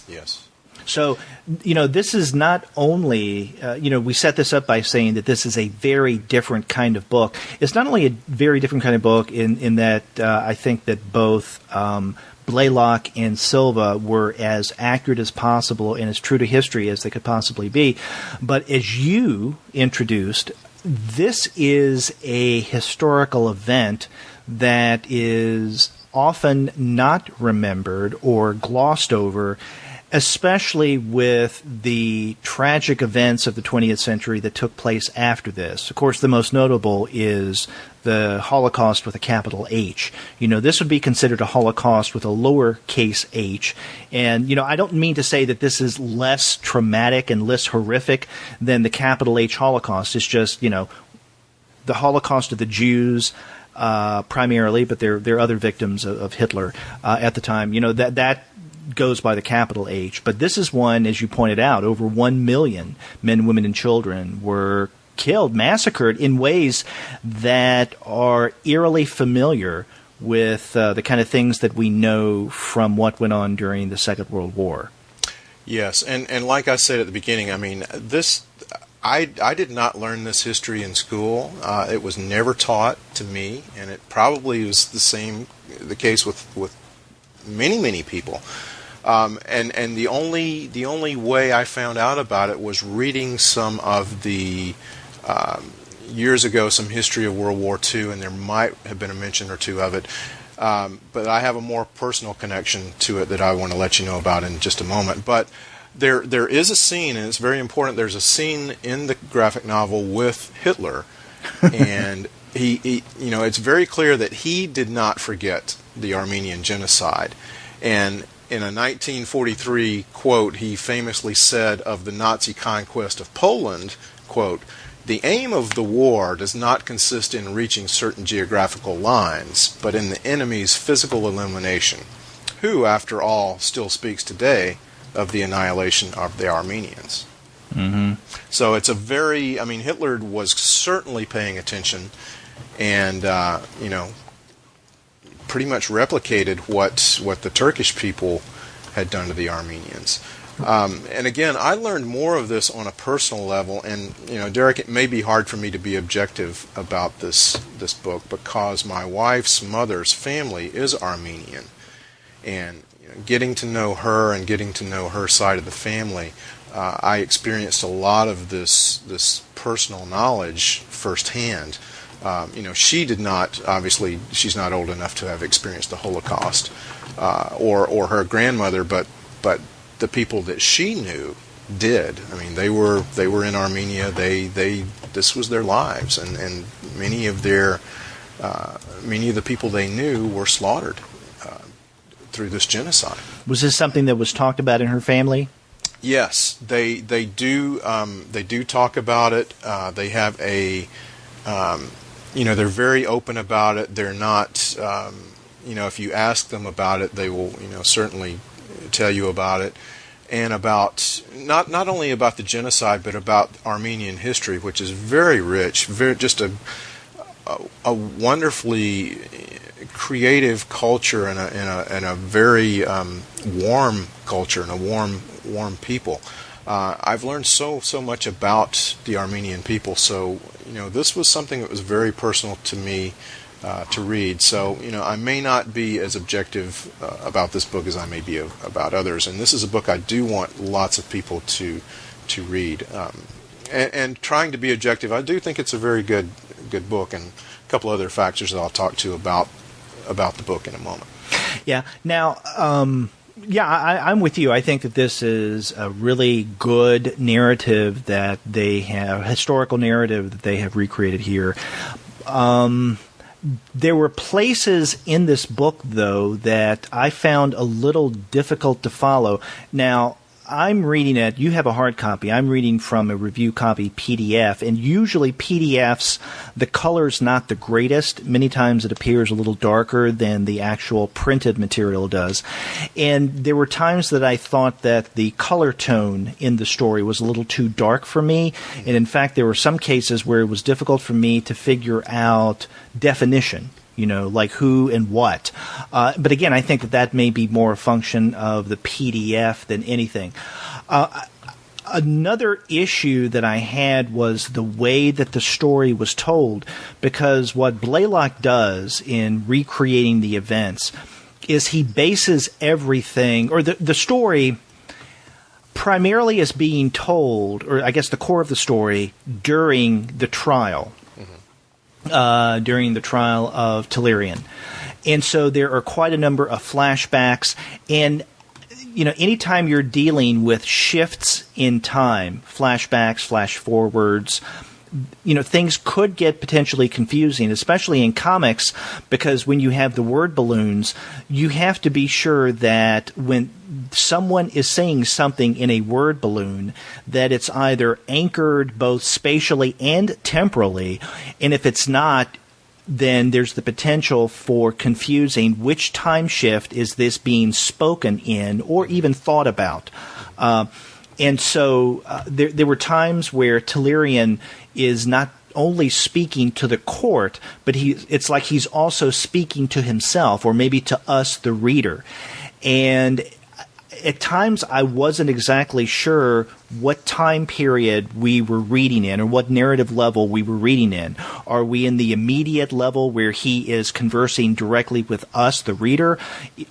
Yes. So, this is not only, we set this up by saying that this is a very different kind of book. It's not only a very different kind of book in that I think that both Blaylock and Silva were as accurate as possible and as true to history as they could possibly be. But as you introduced, this is a historical event that is often not remembered or glossed over especially with the tragic events of the 20th century that took place after this. Of course, the most notable is the Holocaust with a capital H. This would be considered a Holocaust with a lowercase h. And, I don't mean to say that this is less traumatic and less horrific than the capital H Holocaust. It's just, the Holocaust of the Jews, primarily, but there are other victims of Hitler at the time. That goes by the capital H. But this is one, as you pointed out, over 1 million men, women, and children were killed, massacred in ways that are eerily familiar with the kind of things that we know from what went on during the Second World War. Yes, and like I said at the beginning, I mean, I did not learn this history in school. It was never taught to me, and it probably was the case with many people. And the only way I found out about it was reading some of the years ago, some history of World War II, and there might have been a mention or two of it. But I have a more personal connection to it that I want to let you know about in just a moment. But there is a scene, and it's very important. There's a scene in the graphic novel with Hitler, and he it's very clear that he did not forget the Armenian genocide. And in a 1943 quote, he famously said of the Nazi conquest of Poland, quote, "The aim of the war does not consist in reaching certain geographical lines, but in the enemy's physical elimination, who, after all, still speaks today of the annihilation of the Armenians." Mm-hmm. So it's Hitler was certainly paying attention and, pretty much replicated what the Turkish people had done to the Armenians. And again, I learned more of this on a personal level, and Derek, it may be hard for me to be objective about this book because my wife's mother's family is Armenian, and getting to know her and getting to know her side of the family, I experienced a lot of this personal knowledge firsthand. She did not, obviously, she's not old enough to have experienced the Holocaust, or her grandmother, but the people that she knew did. I mean, they were in Armenia. This was their lives, and many of the people they knew were slaughtered through this genocide. Was this something that was talked about in her family? Yes, they do talk about it. They have a they're very open about it. They're not if you ask them about it, they will certainly tell you about it, and about not only about the genocide, but about Armenian history, which is very rich, just a wonderfully creative culture and a very warm culture and a warm people. I've learned so much about the Armenian people, so this was something that was very personal to me to read. So I may not be as objective about this book as I may be about others, and this is a book I do want lots of people to read. And trying to be objective, I do think it's a very good book, and a couple other factors that I'll talk to about the book in a moment. Yeah. Now, I'm with you. I think that this is a really good narrative that they have, historical narrative that they have recreated here. There were places in this book, though, that I found a little difficult to follow. Now, I'm reading it. You have a hard copy. I'm reading from a review copy PDF, and usually PDFs, the color's not the greatest. Many times it appears a little darker than the actual printed material does. And there were times that I thought that the color tone in the story was a little too dark for me. And in fact, there were some cases where it was difficult for me to figure out definition. Like who and what. But again, I think that may be more a function of the PDF than anything. Another issue that I had was the way that the story was told, because what Blaylock does in recreating the events is he bases everything, or the story primarily is being told, or I guess the core of the story, during the trial. During the trial of Tellurian. And so there are quite a number of flashbacks, and anytime you're dealing with shifts in time, flashbacks, flash forwards, things could get potentially confusing, especially in comics, because when you have the word balloons, you have to be sure that when someone is saying something in a word balloon, that it's either anchored both spatially and temporally, and if it's not, then there's the potential for confusing which time shift is this being spoken in or even thought about. And so there were times where Tellurian is not only speaking to the court, but it's like he's also speaking to himself, or maybe to us, the reader. And at times I wasn't exactly sure what time period we were reading in, or what narrative level we were reading in. Are we in the immediate level where he is conversing directly with us, the reader?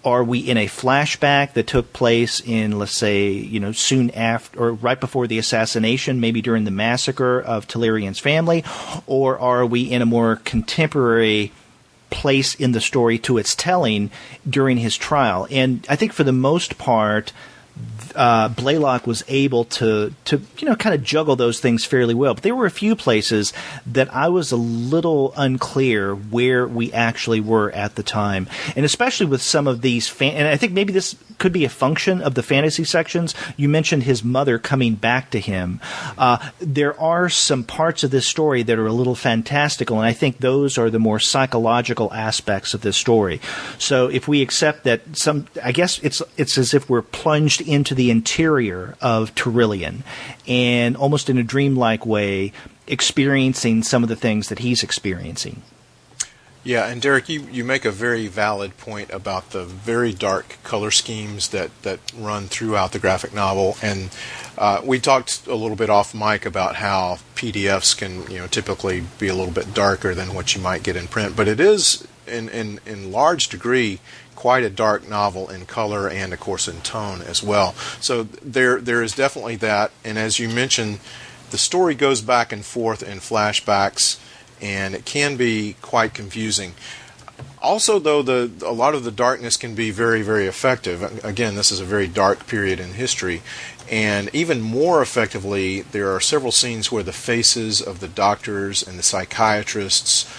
Are we in a flashback that took place in, let's say, soon after or right before the assassination, maybe during the massacre of Tellurian's family? Or are we in a more contemporary place in the story to its telling during his trial? And I think for the most part, Blaylock was able to kind of juggle those things fairly well. But there were a few places that I was a little unclear where we actually were at the time. And especially with some of these and I think maybe this could be a function of the fantasy sections. You mentioned his mother coming back to him. There are some parts of this story that are a little fantastical, and I think those are the more psychological aspects of this story. So if we accept that I guess it's as if we're plunged into the interior of Tellurian, and almost in a dreamlike way, experiencing some of the things that he's experiencing. Yeah, and Derek, you make a very valid point about the very dark color schemes that run throughout the graphic novel. And we talked a little bit off mic about how PDFs can typically be a little bit darker than what you might get in print. But it is, in large degree, quite a dark novel in color and, of course, in tone as well. So there is definitely that. And as you mentioned, the story goes back and forth in flashbacks, and it can be quite confusing. Also, though, a lot of the darkness can be very, very effective. Again, this is a very dark period in history. And even more effectively, there are several scenes where the faces of the doctors and the psychiatrists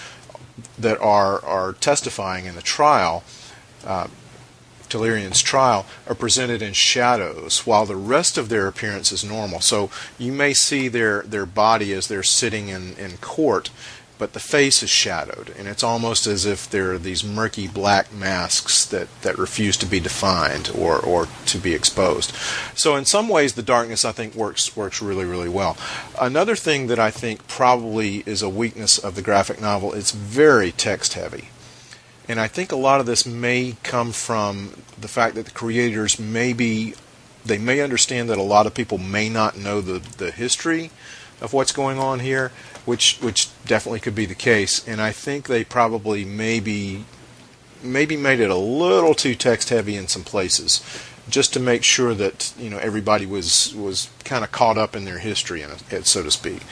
that are testifying in the trial, Tellurian's trial, are presented in shadows, while the rest of their appearance is normal. So you may see their body as they're sitting in court, but the face is shadowed, and it's almost as if there are these murky black masks that refuse to be defined or to be exposed. So in some ways, the darkness, I think, works really, really well. Another thing that I think probably is a weakness of the graphic novel, it's very text-heavy. And I think a lot of this may come from the fact that the creators may understand that a lot of people may not know the history of what's going on here, which definitely could be the case. And I think they probably maybe made it a little too text heavy in some places, just to make sure that everybody was kind of caught up in their history, so to speak.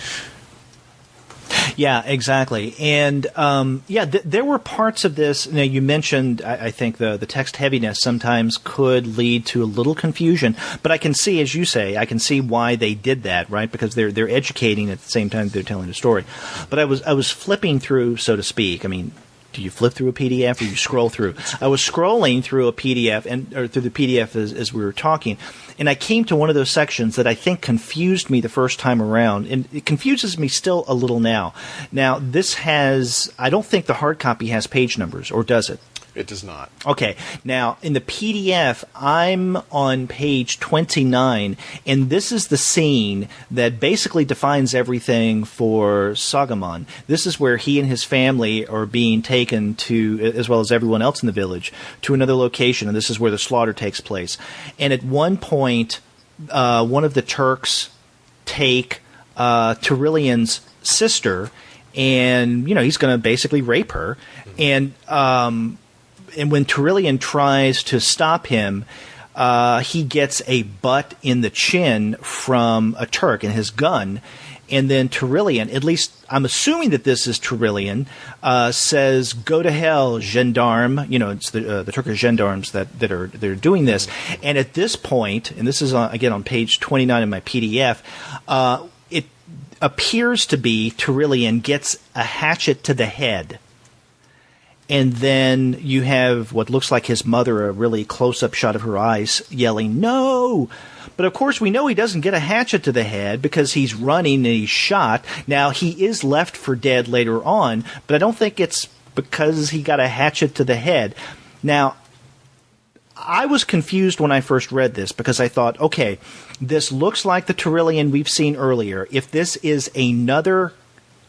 Yeah, exactly. And there were parts of this. You mentioned, I think the text heaviness sometimes could lead to a little confusion. But I can see, as you say, I can see why they did that, right? Because they're educating at the same time they're telling a story. But I was flipping through, so to speak. I mean, do you flip through a PDF or you scroll through? I was scrolling through a PDF or through the PDF as we were talking, and I came to one of those sections that I think confused me the first time around, and it confuses me still a little now. Now, I don't think the hard copy has page numbers, or does it? It does not. Okay. Now, in the PDF, I'm on page 29, and this is the scene that basically defines everything for Sagamon. This is where he and his family are being taken to, as well as everyone else in the village, to another location, and this is where the slaughter takes place. And at one point, one of the Turks take Tellurian's sister, and he's going to basically rape her, and when Tellurian tries to stop him, he gets a butt in the chin from a Turk in his gun, And then Tyrillian, at least I'm assuming that this is Tyrillian, says, "Go to hell, gendarme." You know, it's the Turkish gendarmes that are doing this. And at this point, and this is again on page 29 of my PDF, it appears to be Tyrillian gets a hatchet to the head. And then you have what looks like his mother, a really close-up shot of her eyes, yelling, "No!" But of course, we know he doesn't get a hatchet to the head because he's running and he's shot. Now, he is left for dead later on, but I don't think it's because he got a hatchet to the head. Now, I was confused when I first read this because I thought, okay, this looks like the Tyrillian we've seen earlier. If this is another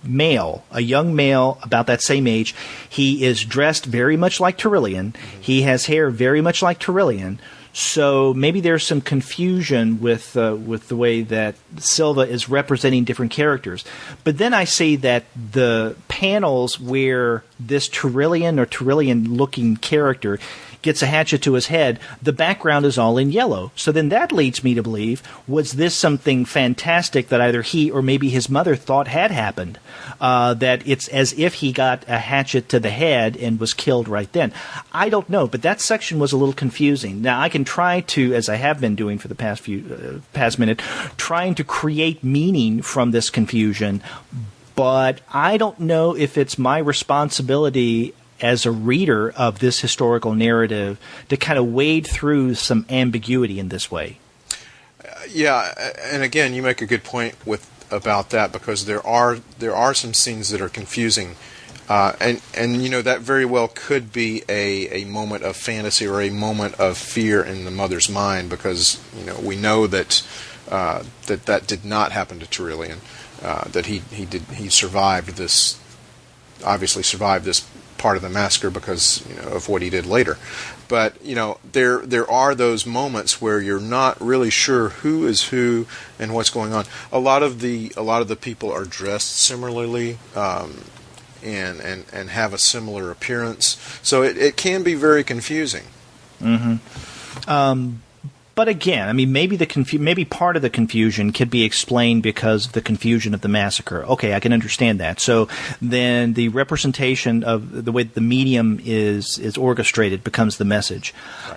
male, a young male about that same age, he is dressed very much like Tyrillian. He has hair very much like Tyrillian. So maybe there's some confusion with the way that Silva is representing different characters. But then I see that the panels where this Tyrillian or Tyrillian-looking character gets a hatchet to his head, the background is all in yellow. So then that leads me to believe, was this something fantastic that either he or maybe his mother thought had happened? That it's as if he got a hatchet to the head and was killed right then. I don't know, but that section was a little confusing. Now, I can try to, as I have been doing for the past minute, trying to create meaning from this confusion, but I don't know if it's my responsibility as a reader of this historical narrative to kind of wade through some ambiguity in this way. Yeah, and again, you make a good point about that, because there are some scenes that are confusing, and you know, that very well could be a moment of fantasy or a moment of fear in the mother's mind, because you know, we know that that did not happen to Tyrillian, that he survived this, obviously survived this part of the massacre because, you know, of what he did later. But you know, there are those moments where you're not really sure who is who and what's going on. A lot of the people are dressed similarly, and have a similar appearance, so it can be very confusing. Mm-hmm. But again, I mean, maybe maybe part of the confusion could be explained because of the confusion of the massacre. Okay, I can understand that. So then the representation of the way the medium is orchestrated becomes the message.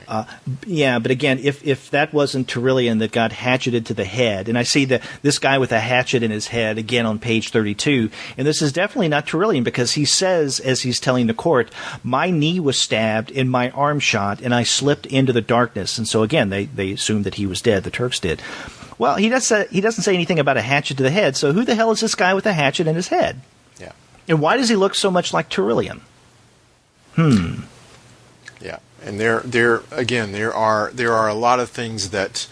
Right. Yeah, but again, if that wasn't Tyrillian that got hatcheted to the head, and I see this guy with a hatchet in his head again on page 32, and this is definitely not Tyrillian, because he says, as he's telling the court, "My knee was stabbed and my arm shot, and I slipped into the darkness." And so again, they assumed that he was dead. The Turks did. Well, he doesn't say anything about a hatchet to the head. So who the hell is this guy with a hatchet in his head? Yeah. And why does he look so much like Tyrillian? Yeah. And there are a lot of things that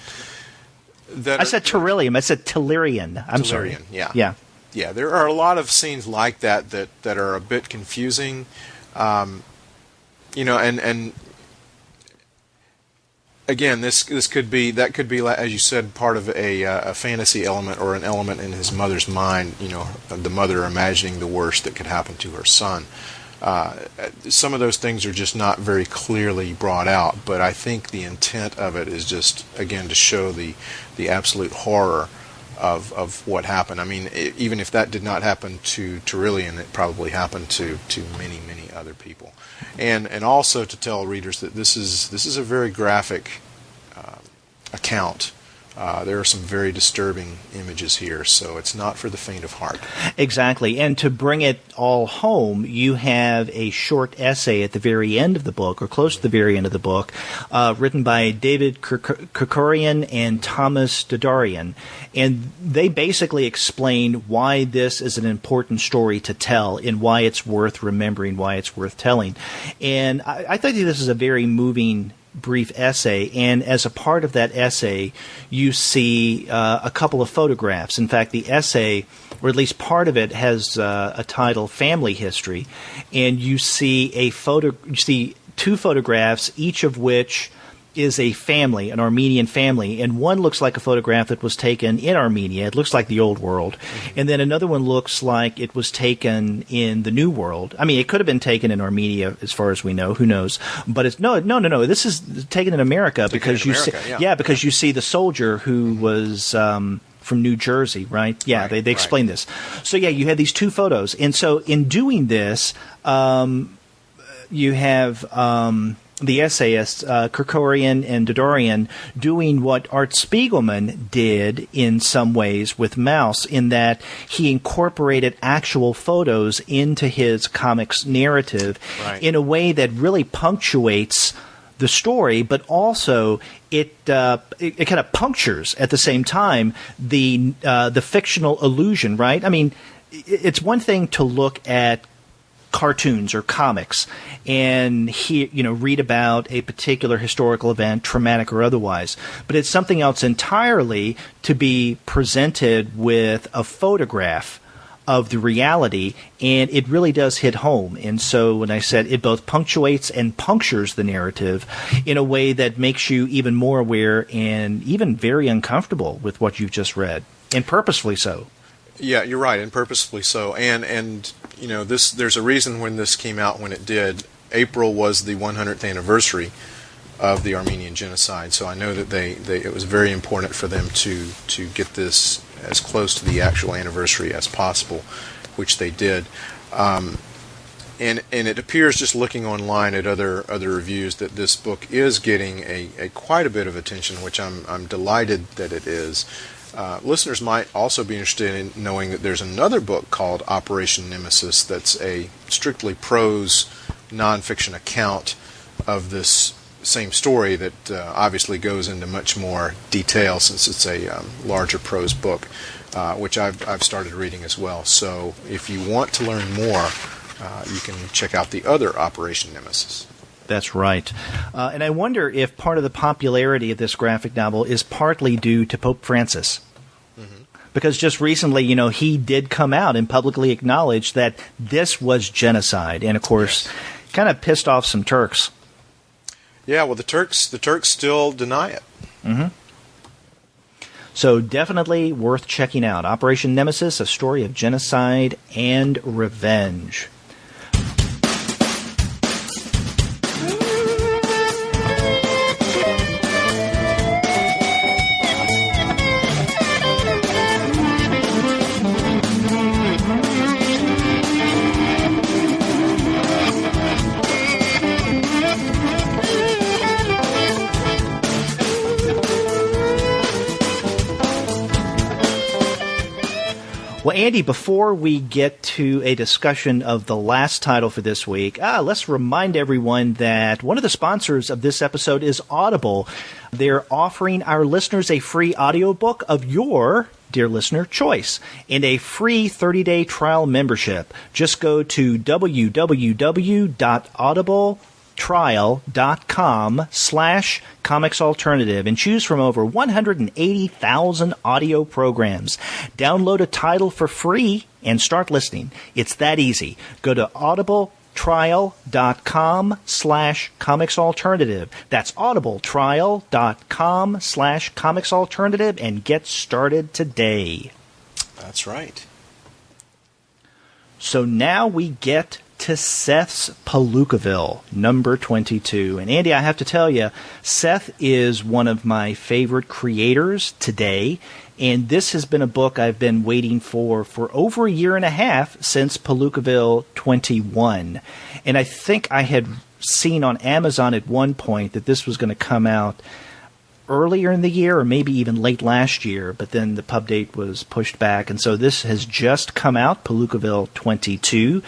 I said Tyrillian. I said Tellurian. I'm sorry. Yeah. Yeah. Yeah. There are a lot of scenes like that are a bit confusing. You know, and again, that could be, as you said, part of a fantasy element or an element in his mother's mind. You know, the mother imagining the worst that could happen to her son. Some of those things are just not very clearly brought out, but I think the intent of it is just, again, to show the absolute horror of what happened. I mean, even if that did not happen to Tyrillian, it probably happened to many, many other people. And also to tell readers that this is a very graphic account. There are some very disturbing images here, so it's not for the faint of heart. Exactly. And to bring it all home, you have a short essay at the very end of the book, or close to the very end of the book, written by David Krikorian and Thomas Dodarian. And they basically explain why this is an important story to tell and why it's worth remembering, why it's worth telling. And I think this is a very moving brief essay, and as a part of that essay, you see a couple of photographs. In fact, the essay, or at least part of it, has a title, Family History, and you see two photographs, each of which is a family, an Armenian family, and one looks like a photograph that was taken in Armenia. It looks like the Old World. And then another one looks like it was taken in the New World. I mean, it could have been taken in Armenia, as far as we know. Who knows? But it's no. This is taken in America because you see the soldier who was from New Jersey, right? Yeah, Right, they explain this. So, yeah, you have these two photos. And so in doing this, you have the essayists, Kerkorian and Dodorian, doing what Art Spiegelman did in some ways with Mouse, in that he incorporated actual photos into his comics narrative in a way that really punctuates the story, but also it kind of punctures at the same time the fictional illusion, right? I mean, it's one thing to look at cartoons or comics and read about a particular historical event, traumatic or otherwise, but it's something else entirely to be presented with a photograph of the reality, and it really does hit home. And so when I said it both punctuates and punctures the narrative in a way that makes you even more aware and even very uncomfortable with what you've just read, and purposefully so. Yeah, you're right, and purposefully so. And there's a reason when this came out when it did. April was the 100th anniversary of the Armenian Genocide, so I know that it was very important for them to get this as close to the actual anniversary as possible, which they did. And it appears, just looking online at other reviews, that this book is getting a quite a bit of attention, which I'm delighted that it is. Listeners might also be interested in knowing that there's another book called Operation Nemesis that's a strictly prose nonfiction account of this same story that obviously goes into much more detail, since it's a larger prose book, which I've started reading as well. So if you want to learn more, you can check out the other Operation Nemesis. That's right. And I wonder if part of the popularity of this graphic novel is partly due to Pope Francis. Mm-hmm. Because just recently, he did come out and publicly acknowledge that this was genocide, and of course, kind of pissed off some Turks. Yeah, well, the Turks still deny it. Mm-hmm. So definitely worth checking out. Operation Nemesis, a story of genocide and revenge. Well, Andy, before we get to a discussion of the last title for this week, let's remind everyone that one of the sponsors of this episode is Audible. They're offering our listeners a free audiobook of your, dear listener, choice and a free 30-day trial membership. Just go to www.audibletrial.com/comicsalternative and choose from over 180,000 audio programs. Download a title for free and start listening. It's that easy. Go to audibletrial.com/comicsalternative. That's audibletrial.com/comicsalternative and get started today. That's right. So now we get to Seth's Palookaville, number 22. And Andy, I have to tell you, Seth is one of my favorite creators today, and this has been a book I've been waiting for over a year and a half, since Palookaville 21. And I think I had seen on Amazon at one point that this was going to come out earlier in the year, or maybe even late last year, but then the pub date was pushed back, and so this has just come out, Palookaville 22.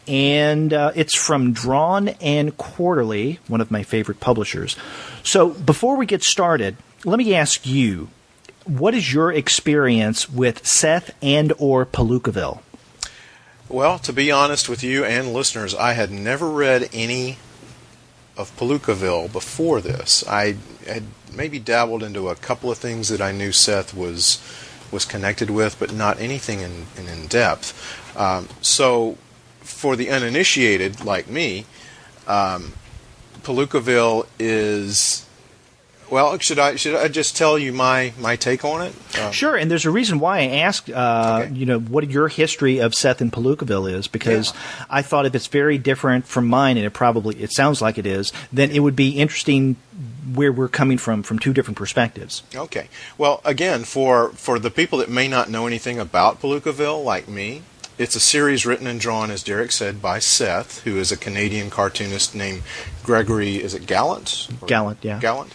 And it's from Drawn and Quarterly, one of my favorite publishers. So before we get started, let me ask you, what is your experience with Seth and or Palookaville? Well, to be honest with you and listeners, I had never read any of Palookaville before this. I had maybe dabbled into a couple of things that I knew Seth was connected with, but not anything in depth. So for the uninitiated like me, Palookaville is... Well, should I just tell you my take on it? Sure, and there's a reason why I asked, what your history of Seth and Palookaville is, because I thought if it's very different from mine, and it sounds like it is, then it would be interesting where we're coming from two different perspectives. Okay. Well, again, for the people that may not know anything about Palookaville, like me, it's a series written and drawn, as Derek said, by Seth, who is a Canadian cartoonist named Gregory, is it Gallant? Gallant, yeah. Gallant.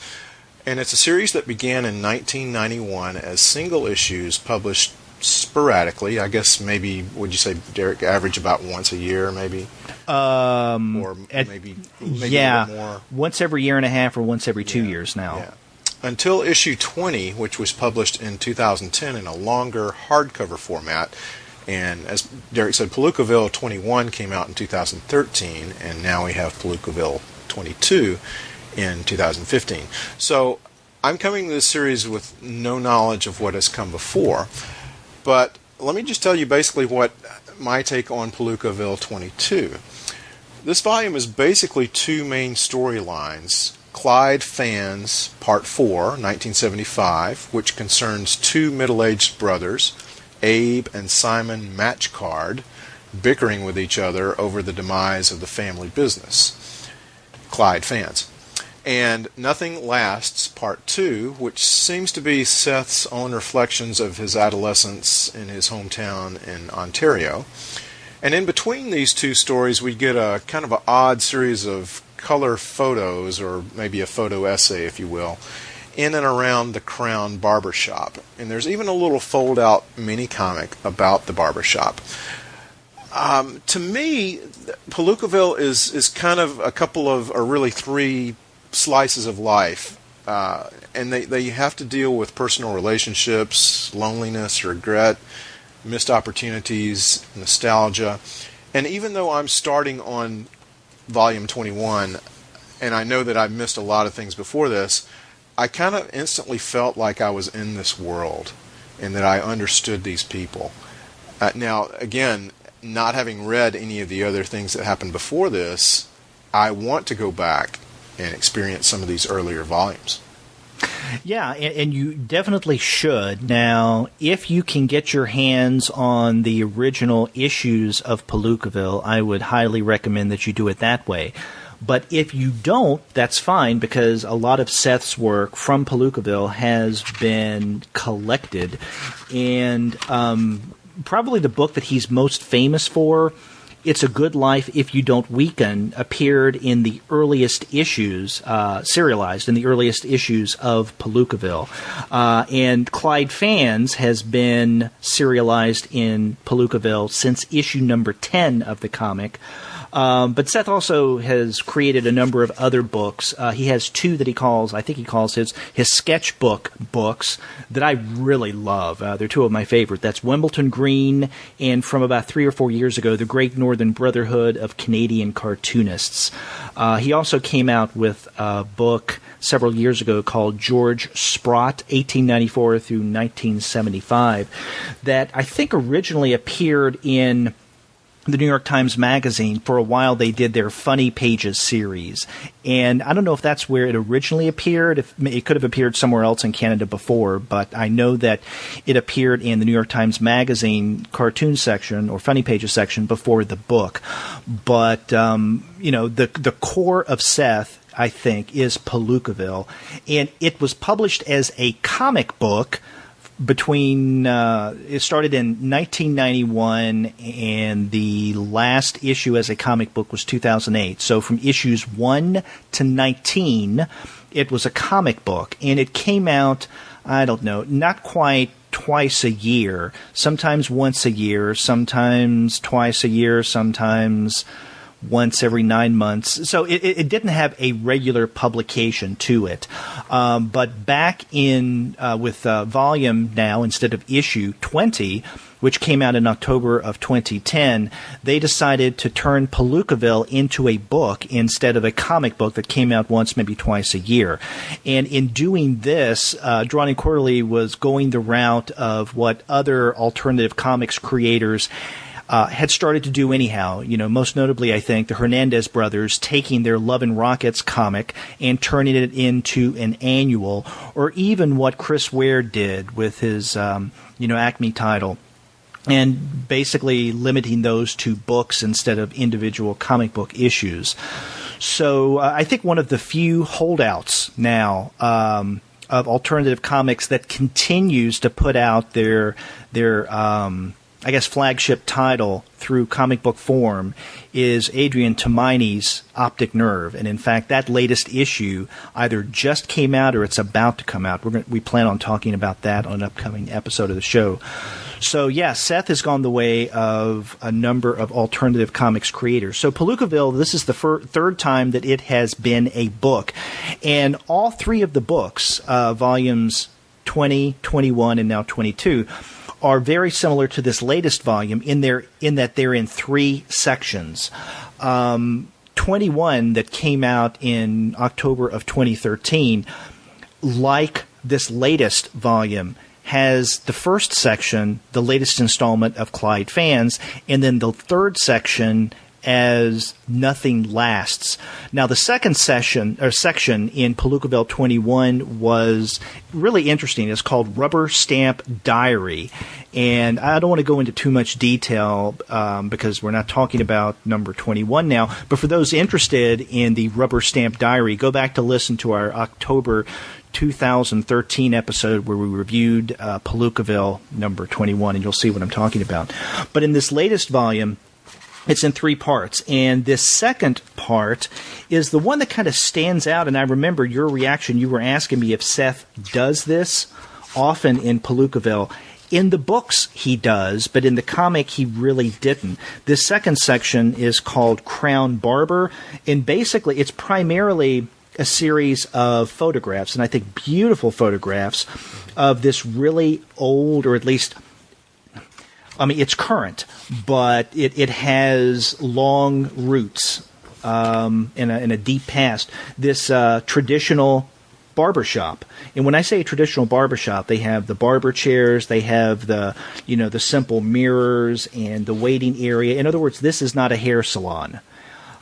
And it's a series that began in 1991 as single issues published sporadically. I guess maybe, would you say, Derek, average about once a year, maybe? Or maybe a little more. Once every year and a half or once every 2 years now. Yeah. Until issue 20, which was published in 2010 in a longer hardcover format. And as Derek said, Palookaville 21 came out in 2013, and now we have Palookaville 22 in 2015. So I'm coming to this series with no knowledge of what has come before, but let me just tell you basically what my take on Palookaville 22. This volume is basically two main storylines. Clyde Fans, Part 4, 1975, which concerns two middle-aged brothers, Abe and Simon Matchcard, bickering with each other over the demise of the family business. Clyde Fans. And Nothing Lasts, Part 2, which seems to be Seth's own reflections of his adolescence in his hometown in Ontario. And in between these two stories, we get a kind of an odd series of color photos, or maybe a photo essay, if you will, in and around the Crown barbershop. And there's even a little fold-out mini-comic about the barbershop. To me, Palookaville is kind of a couple of, or really three slices of life. And they have to deal with personal relationships, loneliness, regret, missed opportunities, nostalgia. And even though I'm starting on Volume 21, and I know that I've missed a lot of things before this, I kind of instantly felt like I was in this world and that I understood these people. Now, again, not having read any of the other things that happened before this, I want to go back and experience some of these earlier volumes. Yeah, and you definitely should. Now, if you can get your hands on the original issues of Palookaville, I would highly recommend that you do it that way. But if you don't, that's fine, because a lot of Seth's work from Palookaville has been collected. And probably the book that he's most famous for, It's a Good Life If You Don't Weaken, appeared in the earliest issues, serialized in the earliest issues of Palookaville. And Clyde Fans has been serialized in Palookaville since issue number 10 of the comic. But Seth also has created a number of other books. He has two that he calls his sketchbook books that I really love. They're two of my favorite. That's Wimbledon Green, and from about 3 or 4 years ago, The Great Northern Brotherhood of Canadian Cartoonists. He also came out with a book several years ago called George Sprott, 1894 through 1975, that I think originally appeared in the New York Times Magazine. For a while they did their Funny Pages series, and I don't know if that's where it originally appeared. If it could have appeared somewhere else in Canada before, but I know that it appeared in the New York Times Magazine cartoon section or Funny Pages section before the book. But the core of Seth, I think, is Palookaville, and it was published as a comic book between it started in 1991, and the last issue as a comic book was 2008. So from issues 1 to 19, it was a comic book, and it came out, I don't know, not quite twice a year, sometimes once a year, sometimes twice a year, sometimes once every 9 months. So it didn't have a regular publication to it. But back in with volume now, instead of issue 20, which came out in October of 2010, they decided to turn Palookaville into a book instead of a comic book that came out once, maybe twice a year. And in doing this, Drawn and Quarterly was going the route of what other alternative comics creators had started to do anyhow. Most notably, I think, the Hernandez brothers taking their Love and Rockets comic and turning it into an annual, or even what Chris Ware did with his, Acme title, and basically limiting those to books instead of individual comic book issues. So I think one of the few holdouts now of alternative comics that continues to put out their I guess flagship title through comic book form is Adrian Tomini's Optic Nerve, and in fact that latest issue either just came out or it's about to come out. We plan on talking about that on an upcoming episode of the show. So yeah, Seth has gone the way of a number of alternative comics creators. So Palookaville, this is the third time that it has been a book, and all three of the books, volumes 20, 21, and now 22, are very similar to this latest volume in that they're in three sections. 21 that came out in October of 2013, like this latest volume, has the first section, the latest installment of Clyde Fans, and then the third section as Nothing Lasts. Now, the second section in Palookaville 21 was really interesting. It's called Rubber Stamp Diary, and I don't want to go into too much detail because we're not talking about number 21 now, but for those interested in the Rubber Stamp Diary, go back to listen to our October 2013 episode where we reviewed Palookaville number 21, and you'll see what I'm talking about. But in this latest volume, it's in three parts, and this second part is the one that kind of stands out, and I remember your reaction. You were asking me if Seth does this often in Palookaville. In the books, he does, but in the comic, he really didn't. This second section is called Crown Barber, and basically it's primarily a series of photographs, and I think beautiful photographs of this really old, or at least, I mean, it's current, but it has long roots in a deep past. This traditional barbershop, and when I say traditional barbershop, they have the barber chairs, they have the simple mirrors and the waiting area. In other words, this is not a hair salon.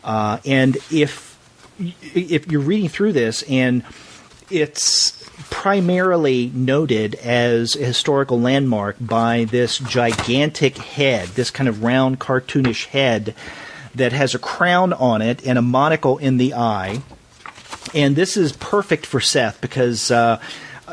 And if you're reading through this, and it's primarily noted as a historical landmark by this gigantic head, this kind of round cartoonish head that has a crown on it and a monocle in the eye. And this is perfect for Seth because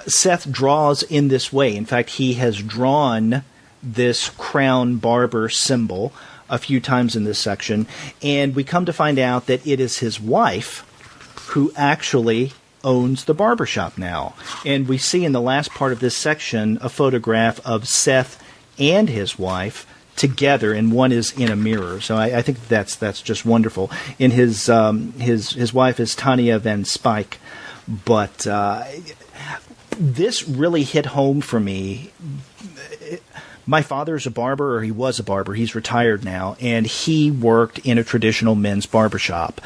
Seth draws in this way. In fact, he has drawn this crown barber symbol a few times in this section, and we come to find out that it is his wife who actually owns the barbershop now. And we see in the last part of this section a photograph of Seth and his wife together, and one is in a mirror. So I think that's just wonderful. And his wife is Tanya Van Spike. But this really hit home for me. My father's a barber, or he was a barber. He's retired now, and he worked in a traditional men's barbershop.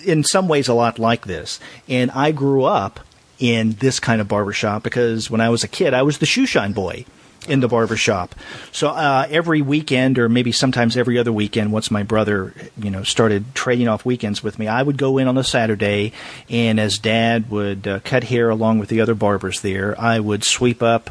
In some ways a lot like this. And I grew up in this kind of barbershop because when I was a kid, I was the shoeshine boy in the barbershop. So every weekend, or maybe sometimes every other weekend, once my brother started trading off weekends with me, I would go in on a Saturday, and as Dad would cut hair along with the other barbers there, I would sweep up,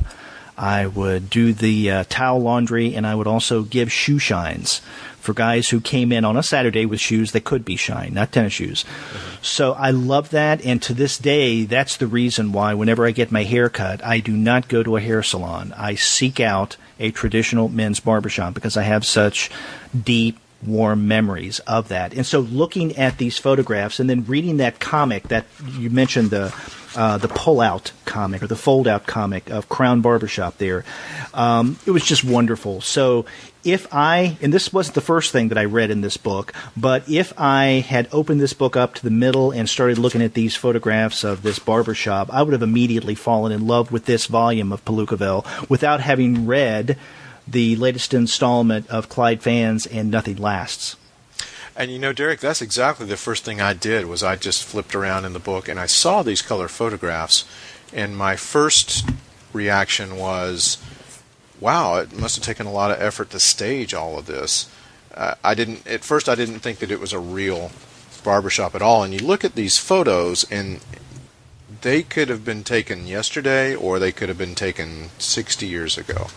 I would do the towel laundry, and I would also give shoe shines for guys who came in on a Saturday with shoes that could be shined, not tennis shoes. Mm-hmm. So I love that, and to this day, that's the reason why whenever I get my hair cut, I do not go to a hair salon. I seek out a traditional men's barbershop because I have such deep, warm memories of that. And so looking at these photographs and then reading that comic that you mentioned, the pull-out comic or the fold-out comic of Crown Barbershop there, it was just wonderful. So and this wasn't the first thing that I read in this book, but if I had opened this book up to the middle and started looking at these photographs of this barbershop, I would have immediately fallen in love with this volume of Palookaville without having read the latest installment of Clyde Fans and Nothing Lasts. And Derek, that's exactly the first thing I did. Was I just flipped around in the book and I saw these color photographs, and my first reaction was, wow, it must have taken a lot of effort to stage all of this. At first I didn't think that it was a real barbershop at all. And you look at these photos, and they could have been taken yesterday, or they could have been taken 60 years ago.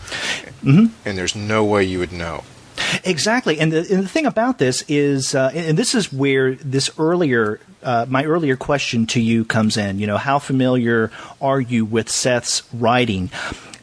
Mm-hmm. And there's no way you would know. Exactly, and the thing about this is, and this is where this earlier, my earlier question to you comes in. How familiar are you with Seth's writing?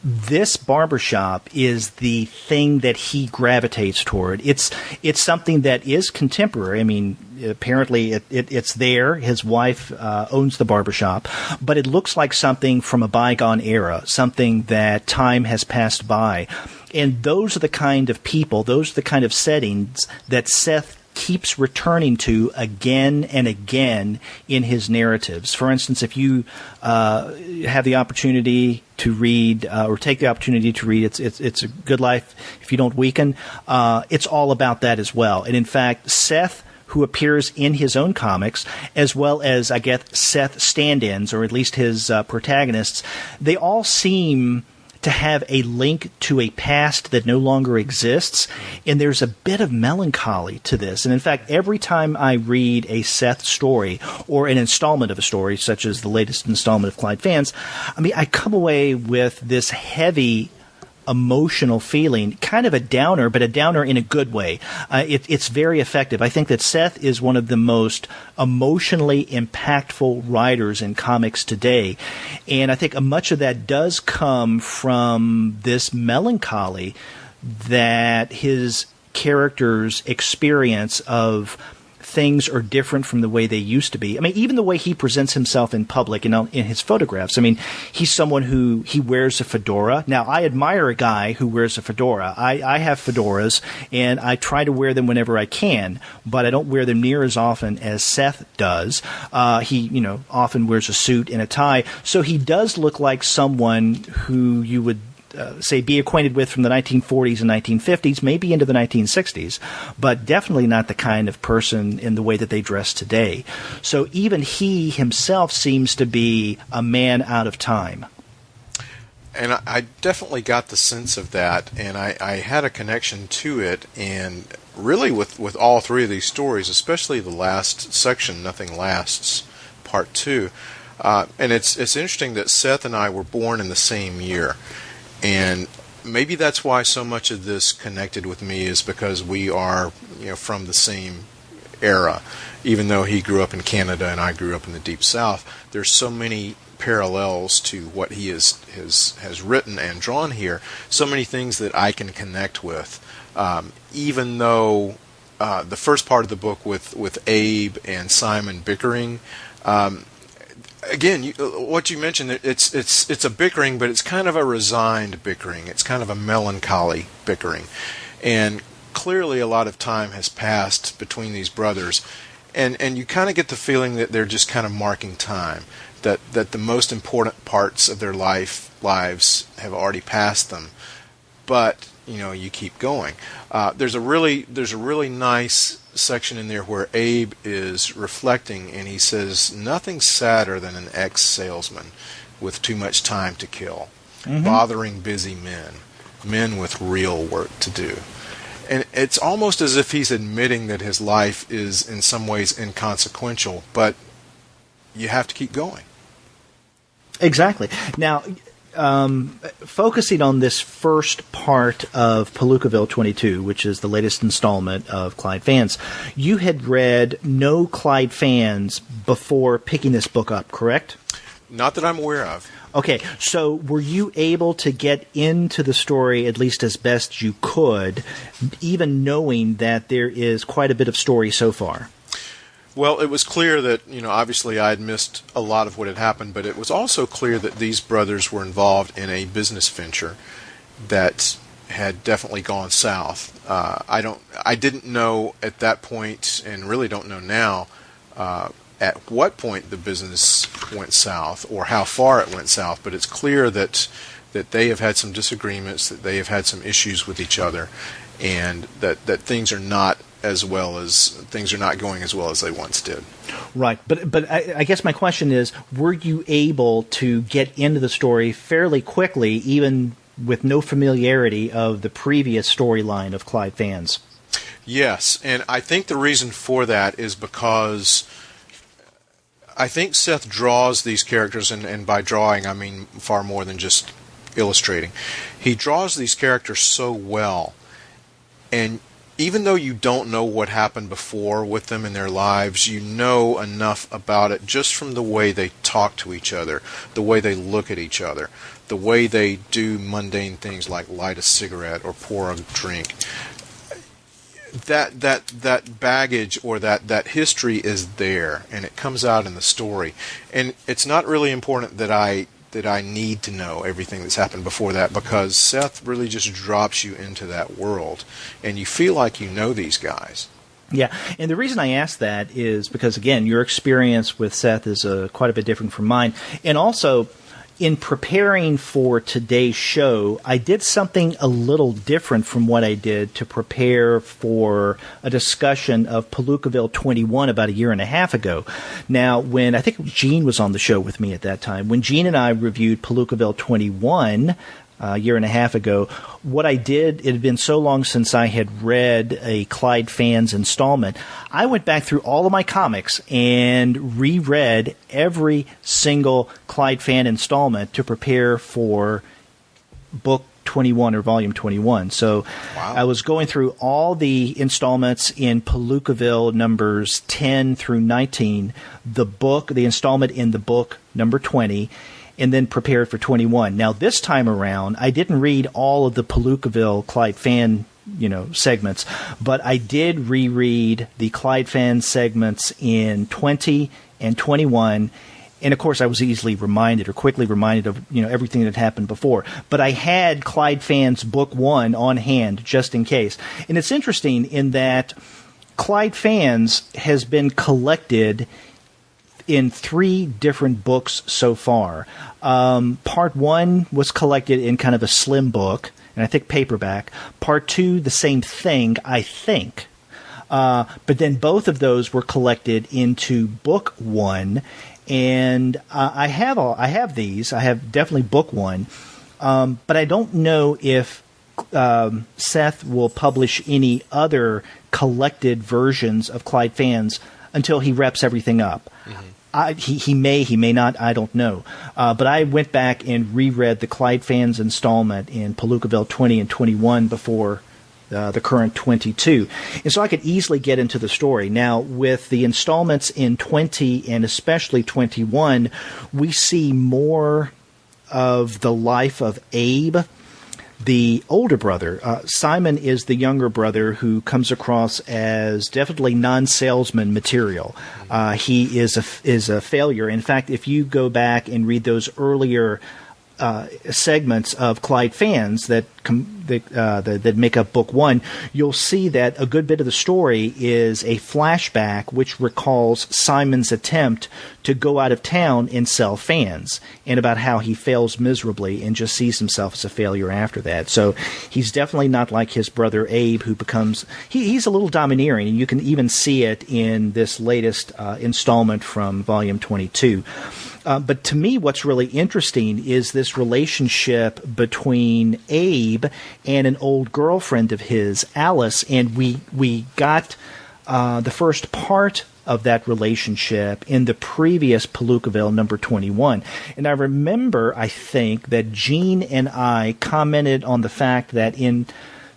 This barbershop is the thing that he gravitates toward. It's something that is contemporary. I mean, apparently it's there. His wife owns the barbershop, but it looks like something from a bygone era, something that time has passed by. And those are the kind of people, those are the kind of settings that Seth keeps returning to again and again in his narratives. For instance, if you have the opportunity to read or take the opportunity to read It's a Good Life If You Don't Weaken, it's all about that as well. And in fact, Seth, who appears in his own comics, as well as, I guess, Seth stand-ins, or at least his protagonists, they all seem to have a link to a past that no longer exists, and there's a bit of melancholy to this. And in fact, every time I read a Seth story or an installment of a story, such as the latest installment of Clyde Fans, I come away with this heavy emotional feeling, kind of a downer, but a downer in a good way. It's very effective. I think that Seth is one of the most emotionally impactful writers in comics today, and I think much of that does come from this melancholy that his characters experience of things are different from the way they used to be. Even the way he presents himself in public and in his photographs. He's someone who he wears a fedora. Now, I admire a guy who wears a fedora. I have fedoras, and I try to wear them whenever I can, but I don't wear them near as often as Seth does. He, often wears a suit and a tie, so he does look like someone who you would say, be acquainted with from the 1940s and 1950s, maybe into the 1960s, but definitely not the kind of person in the way that they dress today. So even he himself seems to be a man out of time. And I definitely got the sense of that, and I had a connection to it, and really with all three of these stories, especially the last section, Nothing Lasts, Part 2. And it's interesting that Seth and I were born in the same year. And maybe that's why so much of this connected with me, is because we are, from the same era. Even though he grew up in Canada and I grew up in the Deep South, there's so many parallels to what he has written and drawn here. So many things that I can connect with. Even though the first part of the book with Abe and Simon bickering. Again, what you mentioned, it's a bickering, but it's kind of a resigned bickering. It's kind of a melancholy bickering. And clearly a lot of time has passed between these brothers. And you kind of get the feeling that they're just kind of marking time, that the most important parts of their lives have already passed them. But, you keep going. There's a really nice section in there where Abe is reflecting, and he says, nothing sadder than an ex-salesman with too much time to kill, bothering busy men with real work to do. And it's almost as if he's admitting that his life is in some ways inconsequential, but you have to keep going. Exactly. Now, focusing on this first part of Palookaville 22, which is the latest installment of Clyde Fans, you had read no Clyde Fans before picking this book up, correct? Not that I'm aware of. Okay, so were you able to get into the story at least as best you could, even knowing that there is quite a bit of story so far? Well, it was clear that, obviously I had missed a lot of what had happened, but it was also clear that these brothers were involved in a business venture that had definitely gone south. I didn't know at that point, and really don't know now, at what point the business went south or how far it went south, but it's clear that they have had some disagreements, that they have had some issues with each other, and that things are not going as well as they once did. Right, but I guess my question is, were you able to get into the story fairly quickly, even with no familiarity of the previous storyline of Clyde Fans? Yes, and I think the reason for that is because I think Seth draws these characters, and by drawing I mean far more than just illustrating. He draws these characters so well, and even though you don't know what happened before with them in their lives, you know enough about it just from the way they talk to each other, the way they look at each other, the way they do mundane things like light a cigarette or pour a drink. That baggage or that history is there, and it comes out in the story. And it's not really important that I need to know everything that's happened before that, because Seth really just drops you into that world, and you feel like you know these guys. Yeah, and the reason I ask that is because, again, your experience with Seth is quite a bit different from mine. And also, in preparing for today's show, I did something a little different from what I did to prepare for a discussion of Palookaville 21 about a year and a half ago. Now, when I think Gene was on the show with me at that time, when Gene and I reviewed Palookaville 21 a year and a half ago, what I did, it had been so long since I had read a Clyde Fans installment, I went back through all of my comics and reread every single Clyde Fan installment to prepare for book 21 or volume 21. So wow. I was going through all the installments in Palookaville numbers 10 through 19, the installment in the book number 20, and then prepared for 21. Now, this time around, I didn't read all of the Palookaville Clyde Fan, segments, but I did reread the Clyde Fan segments in 20 and 21. And of course, I was quickly reminded of everything that had happened before. But I had Clyde Fan's book 1 on hand just in case. And it's interesting in that Clyde Fans has been collected in 3 different books so far. Part 1 was collected in kind of a slim book, and I think paperback. Part 2, the same thing, I think. But then both of those were collected into book 1, and I have these. I have definitely book 1, but I don't know if Seth will publish any other collected versions of Clyde Fans until he wraps everything up. Mm-hmm. He may not, I don't know. But I went back and reread the Clyde Fans installment in Palookaville 20 and 21 before the current 22. And so I could easily get into the story. Now, with the installments in 20 and especially 21, we see more of the life of Abe, the older brother. Simon is the younger brother who comes across as definitely non-salesman material. He is a failure. In fact, if you go back and read those earlier segments of Clyde Fans that make up book 1, you'll see that a good bit of the story is a flashback which recalls Simon's attempt to go out of town and sell fans, and about how he fails miserably and just sees himself as a failure after that. So he's definitely not like his brother Abe, who becomes he's a little domineering, and you can even see it in this latest installment from volume 22. But to me, what's really interesting is this relationship between Abe and an old girlfriend of his, Alice, and we got the first part of that relationship in the previous Palookaville number 21. And I remember, I think, that Gene and I commented on the fact that in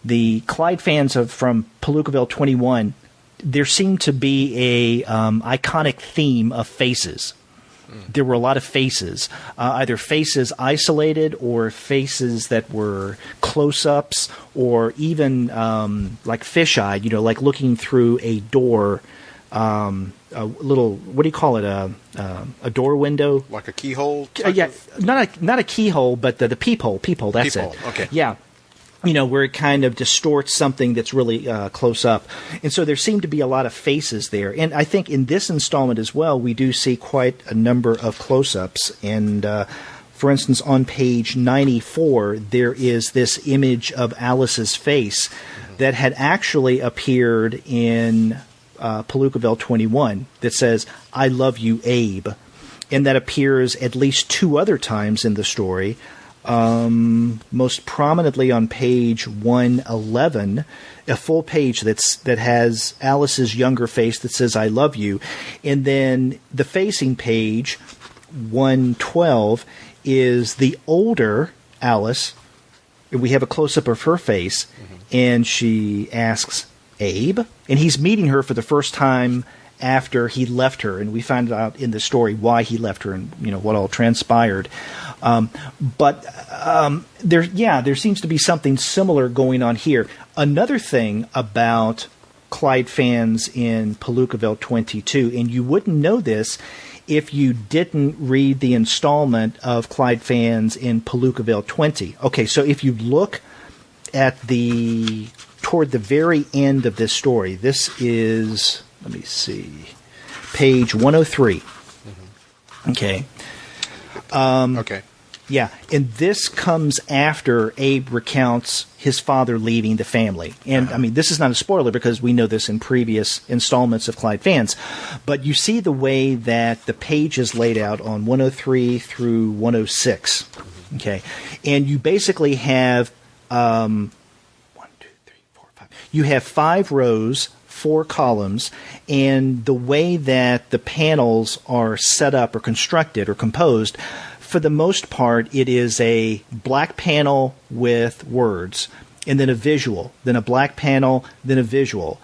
the Clyde Fans from Palookaville 21, there seemed to be a iconic theme of faces. There were a lot of faces, either faces isolated or faces that were close-ups, or even like fish-eyed, like looking through a door, a little, what do you call it, a door window? Like a keyhole? Yeah, not a keyhole, but the peephole, that's peephole. It. Okay. Yeah. Where it kind of distorts something that's really close up. And so there seem to be a lot of faces there. And I think in this installment as well, we do see quite a number of close-ups. And, for instance, on page 94, there is this image of Alice's face that had actually appeared in Palookaville 21 that says, "I love you, Abe." And that appears at least 2 other times in the story. Most prominently on page 111, a full page that has Alice's younger face that says, "I love you." And then the facing page, 112, is the older Alice. We have a close-up of her face, and she asks, Abe, and he's meeting her for the first time after he left her, and we find out in the story why he left her and what all transpired. But there seems to be something similar going on here. Another thing about Clyde fans in Palookaville 22, and you wouldn't know this if you didn't read the installment of Clyde fans in Palookaville 20. Okay, so if you look at toward the very end of this story, this is, let me see, page 103. Mm-hmm. Okay. Okay. Yeah, and this comes after Abe recounts his father leaving the family. And, I mean, this is not a spoiler because we know this in previous installments of Clyde fans. But you see the way that the page is laid out on 103 through 106. Mm-hmm. Okay, and you basically have 1, 2, 3, 4, 5. You have 5 rows, 4 columns, and the way that the panels are set up or constructed or composed, for the most part, it is a black panel with words, and then a visual, then a black panel, then a visual.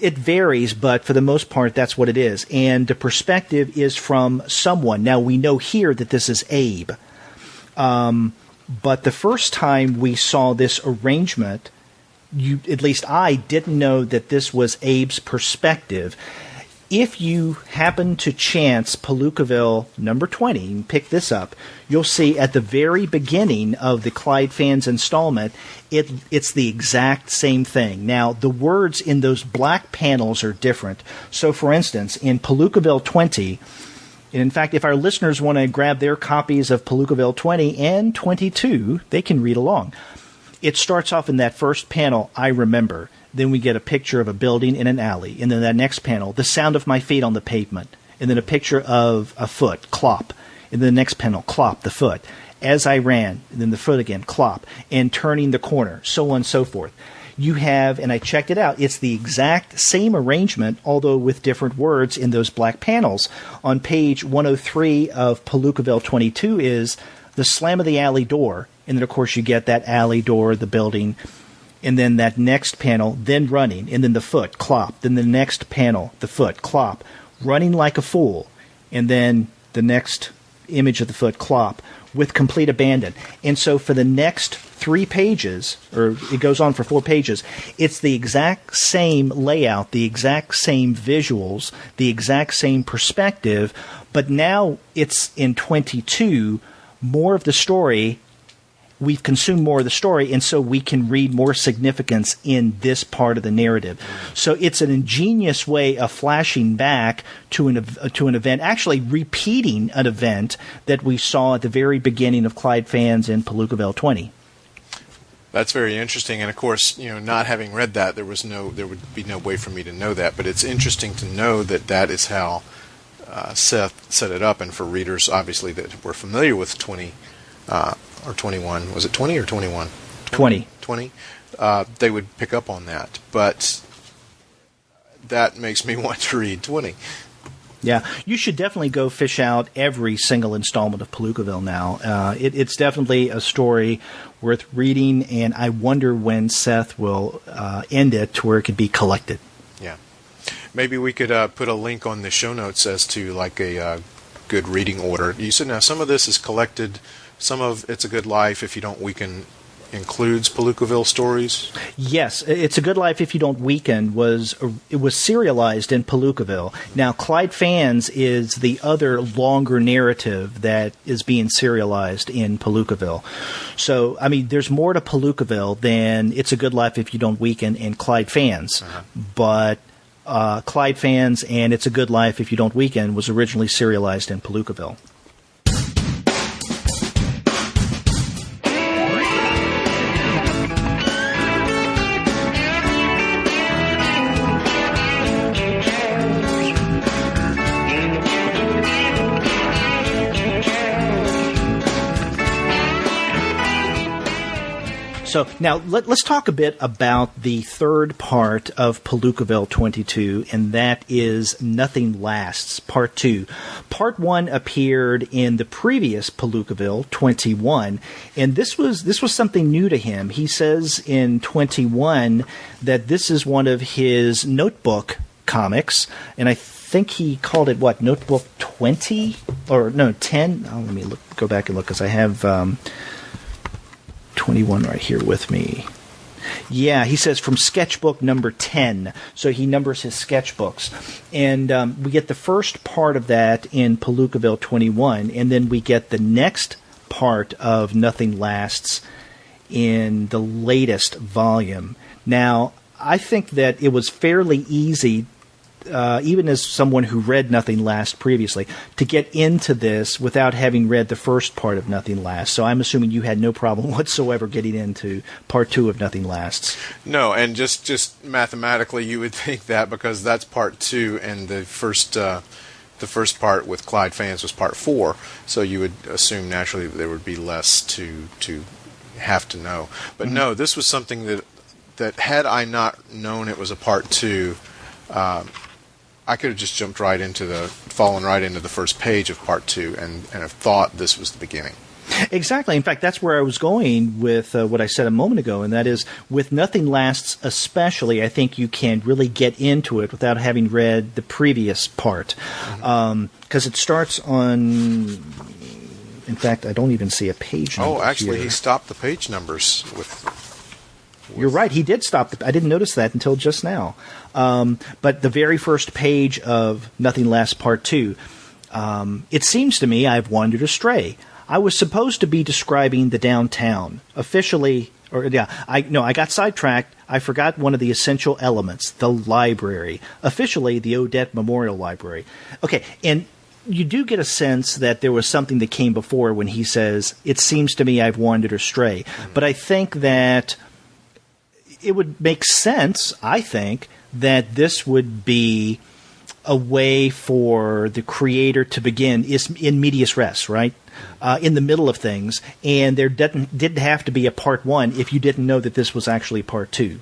It varies, but for the most part, that's what it is. And the perspective is from someone. Now, we know here that this is Abe. But the first time we saw this arrangement, at least I didn't know that this was Abe's perspective. If you happen to chance Palookaville number 20 and pick this up, you'll see at the very beginning of the Clyde fans installment, it's the exact same thing. Now, the words in those black panels are different. So, for instance, in Palookaville 20, and in fact, if our listeners want to grab their copies of Palookaville 20 and 22, they can read along. It starts off in that first panel, I remember. Then we get a picture of a building in an alley. And then that next panel, the sound of my feet on the pavement. And then a picture of a foot, clop. And then the next panel, clop, the foot. As I ran, and then the foot again, clop. And turning the corner, so on and so forth. You have, and I checked it out, it's the exact same arrangement, although with different words in those black panels. On page 103 of Palookaville 22 is the slam of the alley door. And then, of course, you get that alley door, the building, and then that next panel, then running, and then the foot, clop. Then the next panel, the foot, clop, running like a fool. And then the next image of the foot, clop, with complete abandon. And so for the next 3 pages, or it goes on for 4 pages, it's the exact same layout, the exact same visuals, the exact same perspective, but now it's in 22, more of the story. We've consumed more of the story, and so we can read more significance in this part of the narrative. So it's an ingenious way of flashing back to an event, actually repeating an event that we saw at the very beginning of Clyde fans in Palookaville 20. That's very interesting, and of course, not having read that, there would be no way for me to know that. But it's interesting to know that is how Seth set it up, and for readers, obviously, that were familiar with 20. Or 21. Was it 20 or 21? 20. 20. They would pick up on that. But that makes me want to read 20. Yeah, you should definitely go fish out every single installment of Palookaville now. It's definitely a story worth reading, and I wonder when Seth will end it to where it could be collected. Yeah. Maybe we could put a link on the show notes as to like a good reading order. You said now some of this is collected. Some of It's a Good Life, If You Don't Weaken, includes Palookaville stories? Yes, It's a Good Life If You Don't Weaken was serialized in Palookaville. Now, Clyde fans is the other longer narrative that is being serialized in Palookaville. So, I mean, there's more to Palookaville than It's a Good Life If You Don't Weaken and Clyde fans. Uh-huh. But Clyde fans and It's a Good Life If You Don't Weaken was originally serialized in Palookaville. So now let's talk a bit about the third part of Palookaville 22, and that is Nothing Lasts, Part 2. Part 1 appeared in the previous Palookaville 21, and this was something new to him. He says in 21 that this is one of his notebook comics, and I think he called it, Notebook 20? Or, no, 10? Oh, let me go back and look, because I have 21 right here with me. Yeah, he says from sketchbook number 10. So he numbers his sketchbooks. And we get the first part of that in Palookaville 21, and then we get the next part of Nothing Lasts in the latest volume. Now, I think that it was fairly easy, even as someone who read Nothing Lasts previously, to get into this without having read the first part of Nothing Lasts. So I'm assuming you had no problem whatsoever getting into part 2 of Nothing Lasts. No, and just mathematically you would think that, because that's part 2, and the first part with Clyde Fans was part 4. So you would assume naturally that there would be less to have to know. But no, this was something that had I not known it was a part 2, I could have just fallen right into the first page of part 2 and have thought this was the beginning. Exactly. In fact, that's where I was going with what I said a moment ago, and that is, with Nothing Lasts especially, I think you can really get into it without having read the previous part. Because it starts on... In fact, I don't even see a page number. Oh, actually, here. He stopped the page numbers with... You're right. He did stop. I didn't notice that until just now. But the very first page of Nothing Lasts Part 2, it seems to me I've wandered astray. I was supposed to be describing the downtown. I got sidetracked. I forgot one of the essential elements, the library. Officially, the Odette Memorial Library. Okay, and you do get a sense that there was something that came before when he says, it seems to me I've wandered astray. But I think that it would make sense, I think, that this would be a way for the creator to begin in medias res, right? In the middle of things. And there didn't have to be a part 1 if you didn't know that this was actually part 2.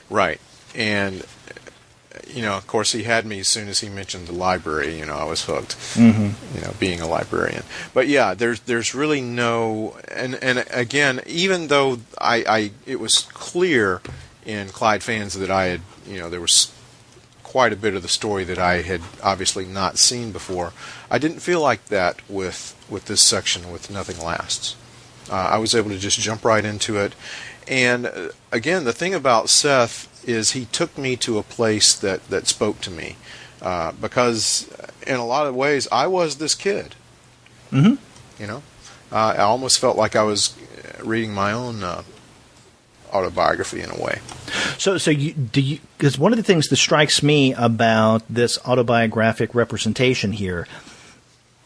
Right. And, of course, he had me as soon as he mentioned the library. I was hooked, being a librarian. But, yeah, there's really no... And again, even though it was clear in Clyde Fans that I had, there was quite a bit of the story that I had obviously not seen before, I didn't feel like that with this section with Nothing Lasts. I was able to just jump right into it. And, again, the thing about Seth is he took me to a place that spoke to me, because in a lot of ways I was this kid. I almost felt like I was reading my own autobiography in a way. So because one of the things that strikes me about this autobiographic representation here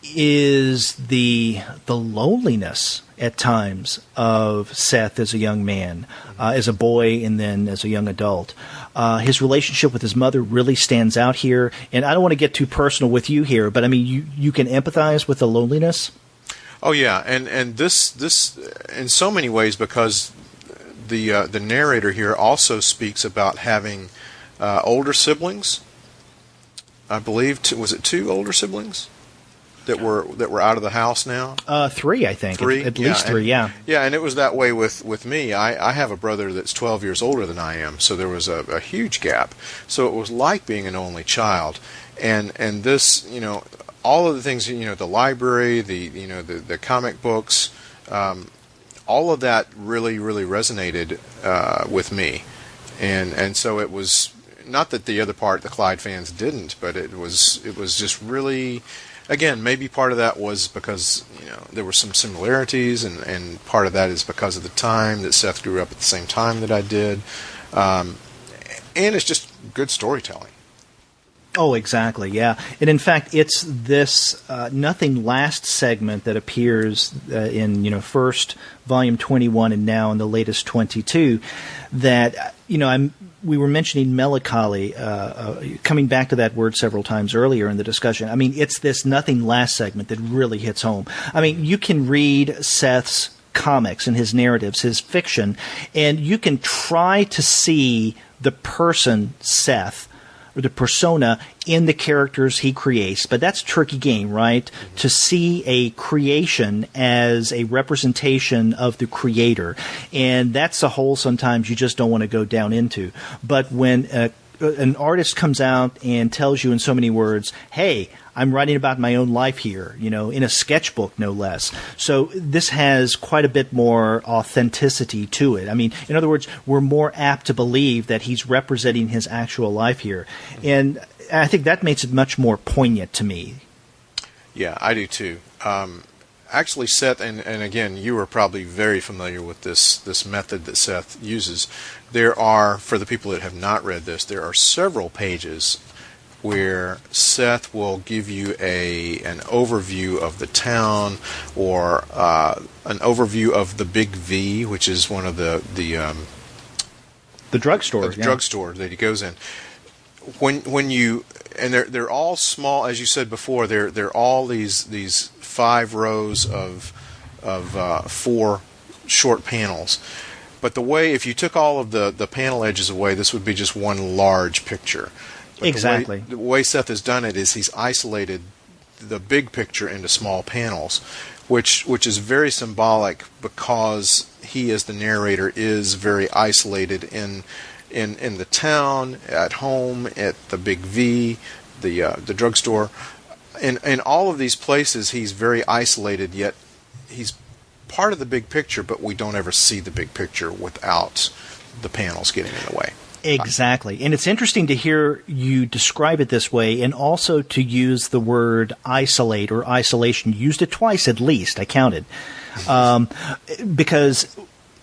is the loneliness at times of Seth as a young man, as a boy, and then as a young adult. His relationship with his mother really stands out here, and I don't want to get too personal with you here, but I mean, you can empathize with the loneliness. Oh yeah, and this in so many ways, because the narrator here also speaks about having older siblings. I believe was it 2 older siblings that were out of the house now? 3, I think. 3? At least 3, yeah. Yeah, and it was that way with me. I have a brother that's 12 years older than I am, so there was a huge gap. So it was like being an only child. And this, all of the things, the library, the comic books, all of that really, really resonated with me. And so it was, not that the other part, the Clyde Fans, didn't, but it was just really... Again, maybe part of that was because there were some similarities, and part of that is because of the time that Seth grew up at the same time that I did, and it's just good storytelling. Oh, exactly, yeah. And in fact, it's this Nothing Lasts segment that appears in first volume 21 and now in the latest 22 that we were mentioning melancholy, coming back to that word several times earlier in the discussion. I mean, it's this Nothing Lasts segment that really hits home. I mean, you can read Seth's comics and his narratives, his fiction, and you can try to see the person, Seth, or the persona in the characters he creates. But that's a tricky game, right? Mm-hmm. To see a creation as a representation of the creator. And that's a hole sometimes you just don't want to go down into. But when an artist comes out and tells you in so many words, hey, I'm writing about my own life here, in a sketchbook, no less. So this has quite a bit more authenticity to it. I mean, in other words, we're more apt to believe that he's representing his actual life here. And I think that makes it much more poignant to me. Yeah, I do too. Actually, Seth, and again, you are probably very familiar with this method that Seth uses. There are, for the people that have not read this, there are several pages where Seth will give you an overview of the town, or an overview of the Big V, which is one of the drugstore, drugstore that he goes in. When you, and they're all small, as you said before. They're all these 5 rows of 4 short panels. But the way, if you took all of the panel edges away, this would be just one large picture. But exactly. The way Seth has done it is he's isolated the big picture into small panels, which is very symbolic, because he, as the narrator, is very isolated in the town, at home, at the Big V, the drugstore. In all of these places, he's very isolated, yet he's part of the big picture, but we don't ever see the big picture without the panels getting in the way. Exactly. And it's interesting to hear you describe it this way, and also to use the word isolate or isolation. You used it twice at least, I counted. Because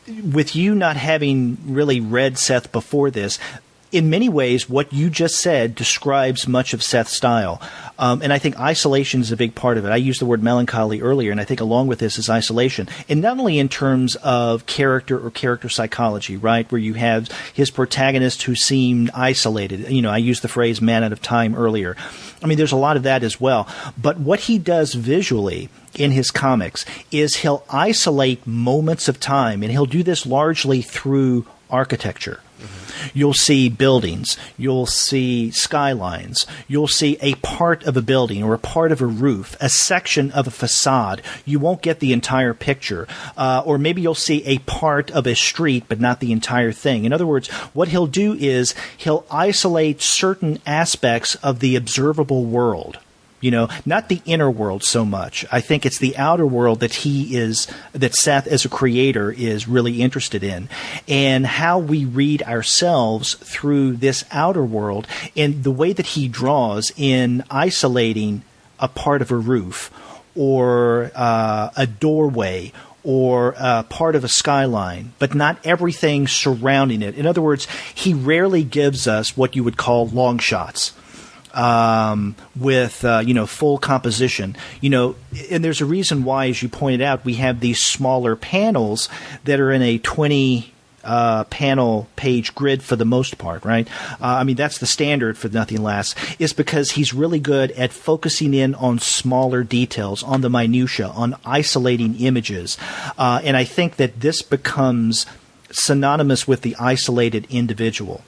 with you not having really read Seth before this, in many ways, what you just said describes much of Seth's style. And I think isolation is a big part of it. I used the word melancholy earlier, and I think along with this is isolation. And not only in terms of character or character psychology, right, where you have his protagonist who seemed isolated. I used the phrase man out of time earlier. I mean, there's a lot of that as well. But what he does visually in his comics is he'll isolate moments of time, and he'll do this largely through architecture. You'll see buildings, you'll see skylines, you'll see a part of a building or a part of a roof, a section of a facade. You won't get the entire picture. Or maybe you'll see a part of a street, but not the entire thing. In other words, what he'll do is he'll isolate certain aspects of the observable world. Not the inner world so much. I think it's the outer world that Seth as a creator is really interested in, and how we read ourselves through this outer world, and the way that he draws in isolating a part of a roof or a doorway or part of a skyline, but not everything surrounding it. In other words, he rarely gives us what you would call long shots. With full composition, and there's a reason why, as you pointed out, we have these smaller panels that are in a 20 panel page grid for the most part, right? I mean, that's the standard for Nothing Lasts, is because he's really good at focusing in on smaller details, on the minutia, on isolating images, and I think that this becomes synonymous with the isolated individual.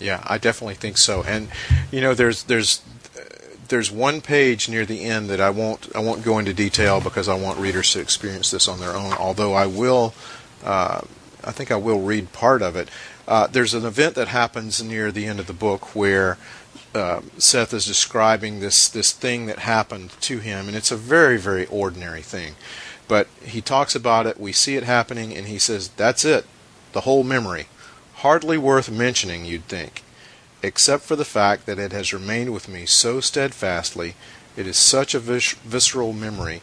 Yeah, I definitely think so. And there's one page near the end that I won't go into detail, because I want readers to experience this on their own. Although I will, I think I will read part of it. There's an event that happens near the end of the book where Seth is describing this thing that happened to him, and it's a very, very ordinary thing. But he talks about it. We see it happening, and he says, "That's it, the whole memory. Hardly worth mentioning, you'd think, except for the fact that it has remained with me so steadfastly. It is such a visceral memory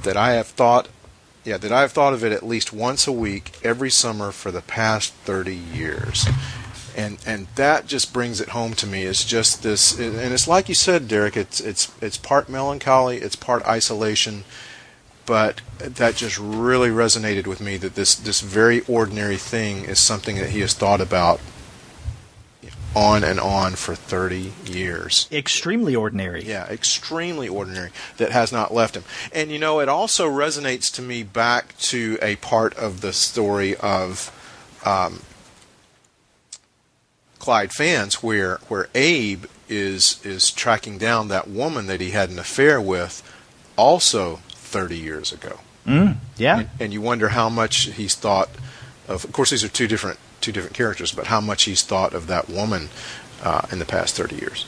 that I have thought of it at least once a week every summer for the past 30 years." And that just brings it home to me. It's just this, and it's like you said, Derek. It's part melancholy, it's part isolation. But that just really resonated with me, that this very ordinary thing is something that he has thought about on for 30 years. Extremely ordinary. Yeah, extremely ordinary, that has not left him. And, you know, it also resonates to me back to a part of the story of Clyde Fans, where Abe is tracking down that woman that he had an affair with also 30 years ago. Yeah. And you wonder how much he's thought of course, these are two different characters, but how much he's thought of that woman in the past 30 years.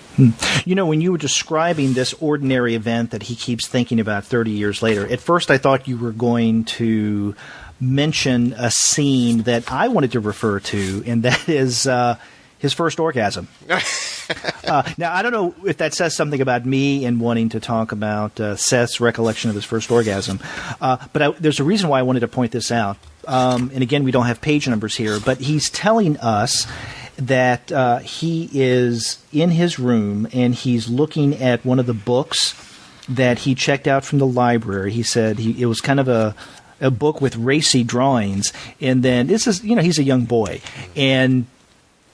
You know, when you were describing this ordinary event that he keeps thinking about 30 years later, at first I thought you were going to mention a scene that I wanted to refer to, and that is his first orgasm. Now, I don't know if that says something about me in wanting to talk about Seth's recollection of his first orgasm, but there's a reason why I wanted to point this out. And again, we don't have page numbers here, but he's telling us that he is in his room and he's looking at one of the books that he checked out from the library. He said it was kind of a book with racy drawings, and then he's a young boy, and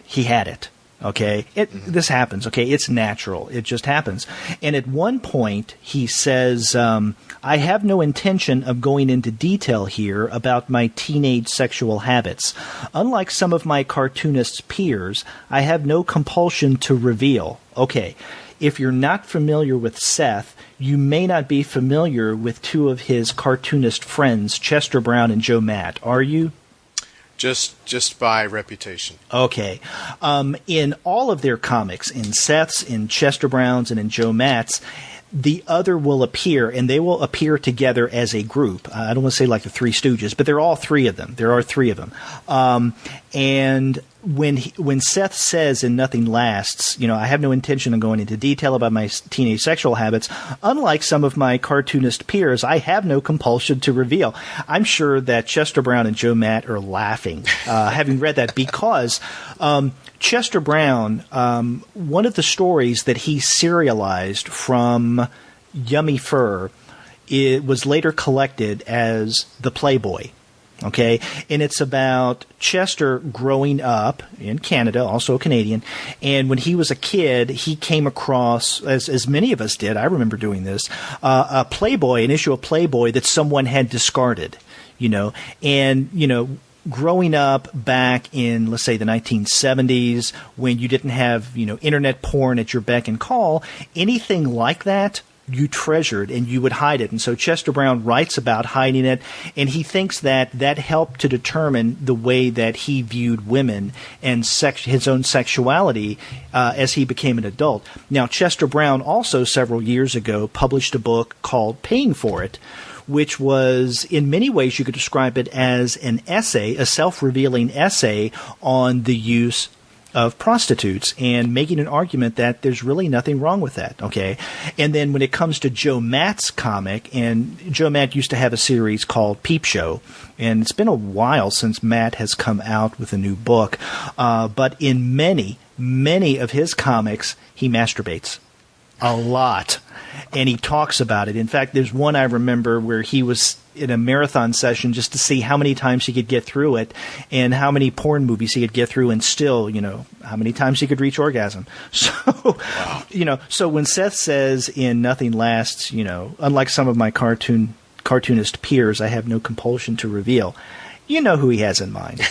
he had it. Okay, this happens. Okay, it's natural. It just happens. And at one point, he says, I have no intention of going into detail here about my teenage sexual habits. Unlike some of my cartoonist peers, I have no compulsion to reveal. Okay, if you're not familiar with Seth, you may not be familiar with two of his cartoonist friends, Chester Brown and Joe Matt. Are you? Just by reputation. Okay. In all of their comics, in Seth's, in Chester Brown's, and in Joe Matt's, the other will appear, and they will appear together as a group. I don't want to say like the Three Stooges, but there are all three of them. There are three of them. And when Seth says in Nothing Lasts, I have no intention of going into detail about my teenage sexual habits, unlike some of my cartoonist peers, I have no compulsion to reveal. I'm sure that Chester Brown and Joe Matt are laughing, having read that, because Chester Brown, one of the stories that he serialized from Yummy Fur, it was later collected as The Playboy. Okay, and it's about Chester growing up in Canada, also a Canadian, and when he was a kid, he came across, as many of us did, I remember doing this, a Playboy, an issue of Playboy that someone had discarded, and, growing up back in, let's say, the 1970s, when you didn't have, internet porn at your beck and call, anything like that you treasured and you would hide it. And so Chester Brown writes about hiding it, and he thinks that helped to determine the way that he viewed women and his own sexuality as he became an adult. Now, Chester Brown also several years ago published a book called Paying for It, which was, in many ways, you could describe it as an essay, a self-revealing essay on the use of prostitutes, and making an argument that there's really nothing wrong with that, okay? And then when it comes to Joe Matt's comic, and Joe Matt used to have a series called Peep Show, and it's been a while since Matt has come out with a new book, but in many of his comics, he masturbates a lot, and he talks about it. In fact, there's one I remember where he was in a marathon session just to see how many times he could get through it and how many porn movies he could get through and still, how many times he could reach orgasm. So, wow. So when Seth says in Nothing Lasts, unlike some of my cartoonist peers, I have no compulsion to reveal, you know who he has in mind.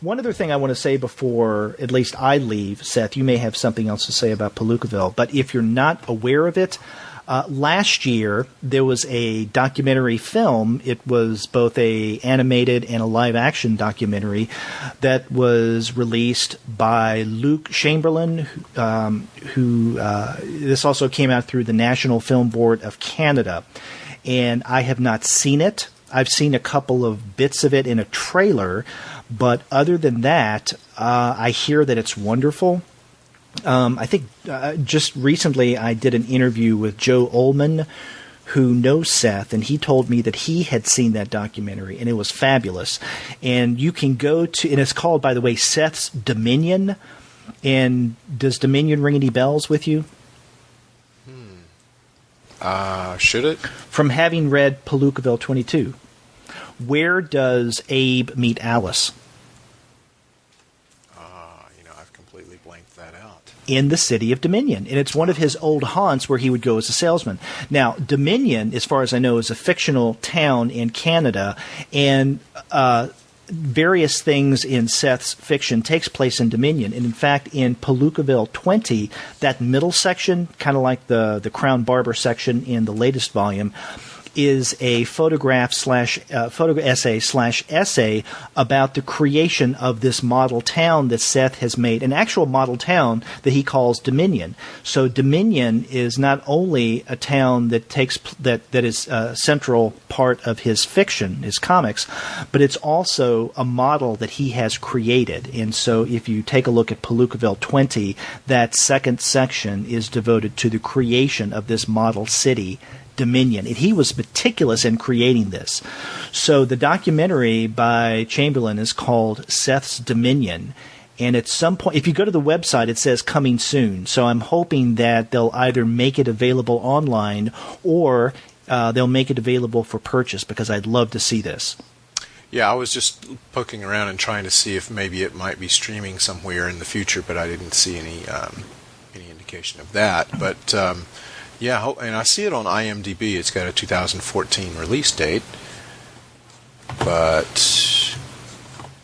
One other thing I want to say before at least I leave, Seth, you may have something else to say about Palookaville, but if you're not aware of it, last year there was a documentary film. It was both a animated and a live-action documentary that was released by Luke Chamberlain, who this also came out through the National Film Board of Canada, and I have not seen it. I've seen a couple of bits of it in a trailer, but other than that, I hear that it's wonderful. I think just recently I did an interview with Joe Ullman, who knows Seth, and he told me that he had seen that documentary, and it was fabulous. And you can go to, and it's called, by the way, Seth's Dominion. And does Dominion ring any bells with you? Should it? From having read Palookaville 22. Where does Abe meet Alice? in the city of Dominion. And it's one of his old haunts where he would go as a salesman. Now, Dominion, as far as I know, is a fictional town in Canada, and various things in Seth's fiction takes place in Dominion. And in fact, in Palookaville 20, that middle section, kind of like the Crown Barber section in the latest volume, is a photo essay about the creation of this model town that Seth has made, an actual model town that he calls Dominion. So Dominion is not only a town that is a central part of his fiction, his comics, but it's also a model that he has created. And so if you take a look at Palookaville 20, that second section is devoted to the creation of this model city, Dominion. And he was meticulous in creating this. So the documentary by Chamberlain is called Seth's Dominion. And at some point, if you go to the website, it says coming soon. So I'm hoping that they'll either make it available online or they'll make it available for purchase, because I'd love to see this. Yeah, I was just poking around and trying to see if maybe it might be streaming somewhere in the future, but I didn't see any indication of that. But yeah, and I see it on IMDb. It's got a 2014 release date, but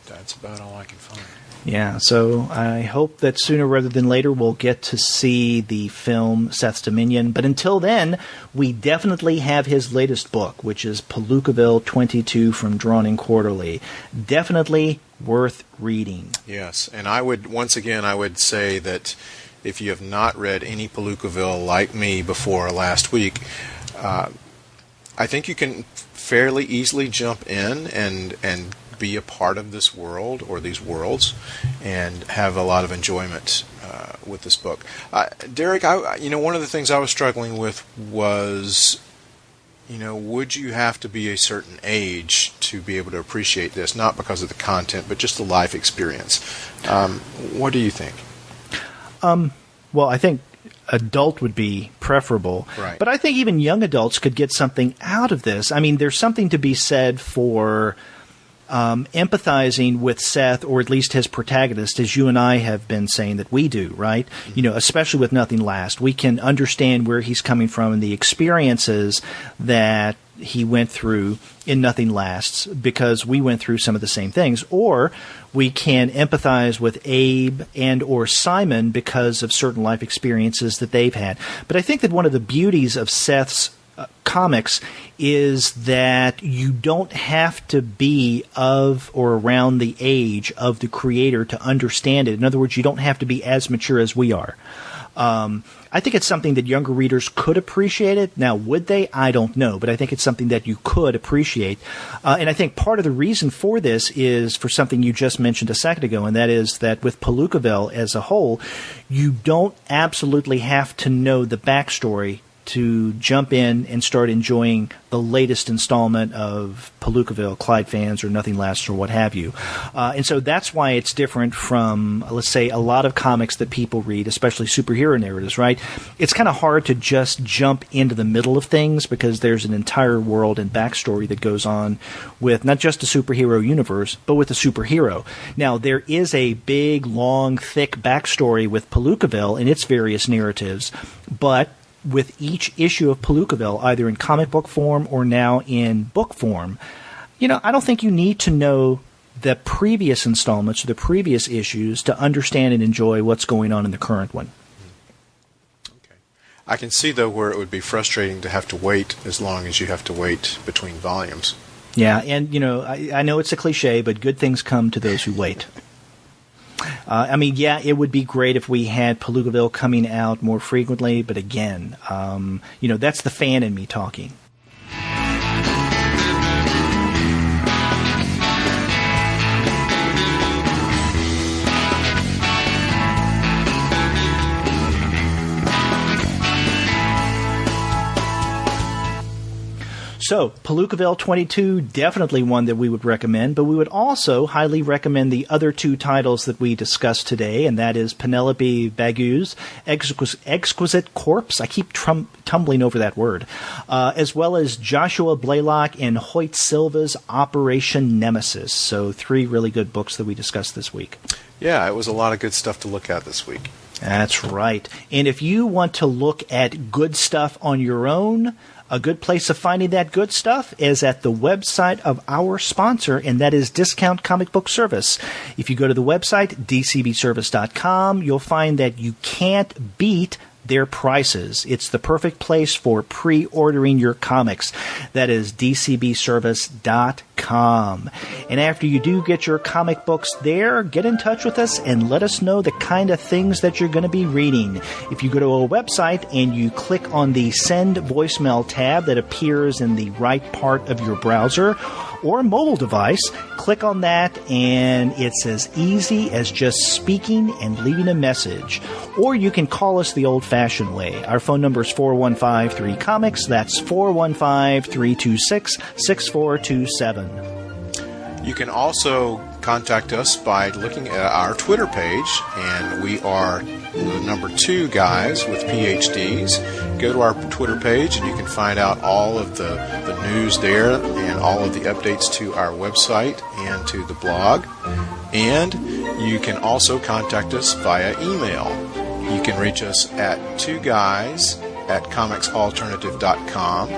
that's about all I can find. Yeah, so I hope that sooner rather than later we'll get to see the film Seth's Dominion. But until then, we definitely have his latest book, which is Palookaville 22 from Drawn In Quarterly. Definitely worth reading. Yes, and I would say that if you have not read any Palookaville like me before last week, I think you can fairly easily jump in and be a part of this world or these worlds and have a lot of enjoyment with this book. Derek, one of the things I was struggling with was, would you have to be a certain age to be able to appreciate this? Not because of the content, but just the life experience. What do you think? Well, I think adult would be preferable. Right. But I think even young adults could get something out of this. I mean, there's something to be said for empathizing with Seth, or at least his protagonist, as you and I have been saying that we do, right? Mm-hmm. Especially with Nothing Lasts. We can understand where he's coming from and the experiences that he went through in Nothing Lasts, because we went through some of the same things. Or we can empathize with Abe and or Simon because of certain life experiences that they've had. But I think that one of the beauties of Seth's comics is that you don't have to be of or around the age of the creator to understand it. In other words, you don't have to be as mature as we are. I think it's something that younger readers could appreciate it. Now, would they? I don't know, but I think it's something that you could appreciate. And I think part of the reason for this is for something you just mentioned a second ago, and that is that with Palookaville as a whole, you don't absolutely have to know the backstory to jump in and start enjoying the latest installment of Palookaville, Clyde Fans, or Nothing Lasts, or what have you. And so that's why it's different from, let's say, a lot of comics that people read, especially superhero narratives, right? It's kind of hard to just jump into the middle of things because there's an entire world and backstory that goes on with not just the superhero universe, but with the superhero. Now, there is a big, long, thick backstory with Palookaville and its various narratives, but with each issue of Palookaville, either in comic book form or now in book form, I don't think you need to know the previous installments or the previous issues to understand and enjoy what's going on in the current one. Okay. I can see, though, where it would be frustrating to have to wait as long as you have to wait between volumes. Yeah, and, I know it's a cliche, but good things come to those who wait. It would be great if we had Palookaville coming out more frequently, but again, that's the fan in me talking. So, Palookaville 22, definitely one that we would recommend, but we would also highly recommend the other two titles that we discussed today, and that is Pénélope Bagieu's Exquisite Corpse, I keep tumbling over that word, as well as Joshua Blaylock and Hoyt Silva's Operation Nemesis. So, three really good books that we discussed this week. Yeah, it was a lot of good stuff to look at this week. That's right. And if you want to look at good stuff on your own, a good place of finding that good stuff is at the website of our sponsor, and that is Discount Comic Book Service. If you go to the website, dcbservice.com, you'll find that you can't beat their prices. It's the perfect place for pre-ordering your comics. That is dcbservice.com. And after you do get your comic books there, get in touch with us and let us know the kind of things that you're going to be reading. If you go to our website and you click on the Send Voicemail tab that appears in the right part of your browser or mobile device, click on that, and it's as easy as just speaking and leaving a message. Or you can call us the old-fashioned way. Our phone number is 415-3-COMICS. That's 415-326-6427. You can also contact us by looking at our Twitter page, and we are the number 2 guys with PhDs. Go to our Twitter page, and you can find out all of the news there and all of the updates to our website and to the blog. And you can also contact us via email. You can reach us at 2guys@comicsalternative.com.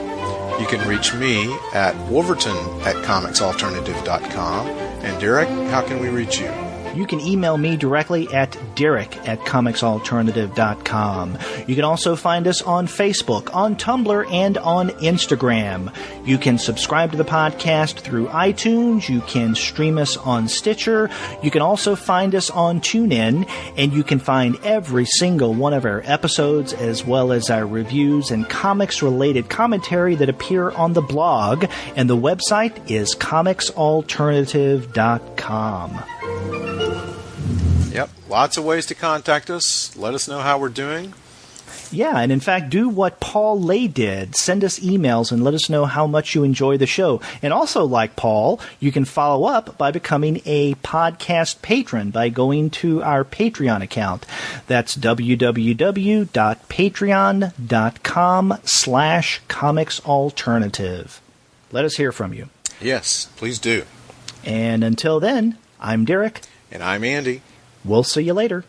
You can reach me at wolverton@comicsalternative.com. And Derek, how can we reach you? You can email me directly at derek@comicsalternative.com. You can also find us on Facebook, on Tumblr, and on Instagram. You can subscribe to the podcast through iTunes. You can stream us on Stitcher. You can also find us on TuneIn. And you can find every single one of our episodes, as well as our reviews and comics-related commentary that appear on the blog. And the website is comicsalternative.com. Yep, lots of ways to contact us. Let us know how we're doing. Yeah, and in fact, do what Paul Lay did. Send us emails and let us know how much you enjoy the show. And also, like Paul, you can follow up by becoming a podcast patron by going to our Patreon account. That's www.patreon.com/comicsalternative. Let us hear from you. Yes, please do. And until then, I'm Derek. And I'm Andy. We'll see you later.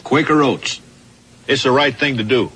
Quaker Oats. It's the right thing to do.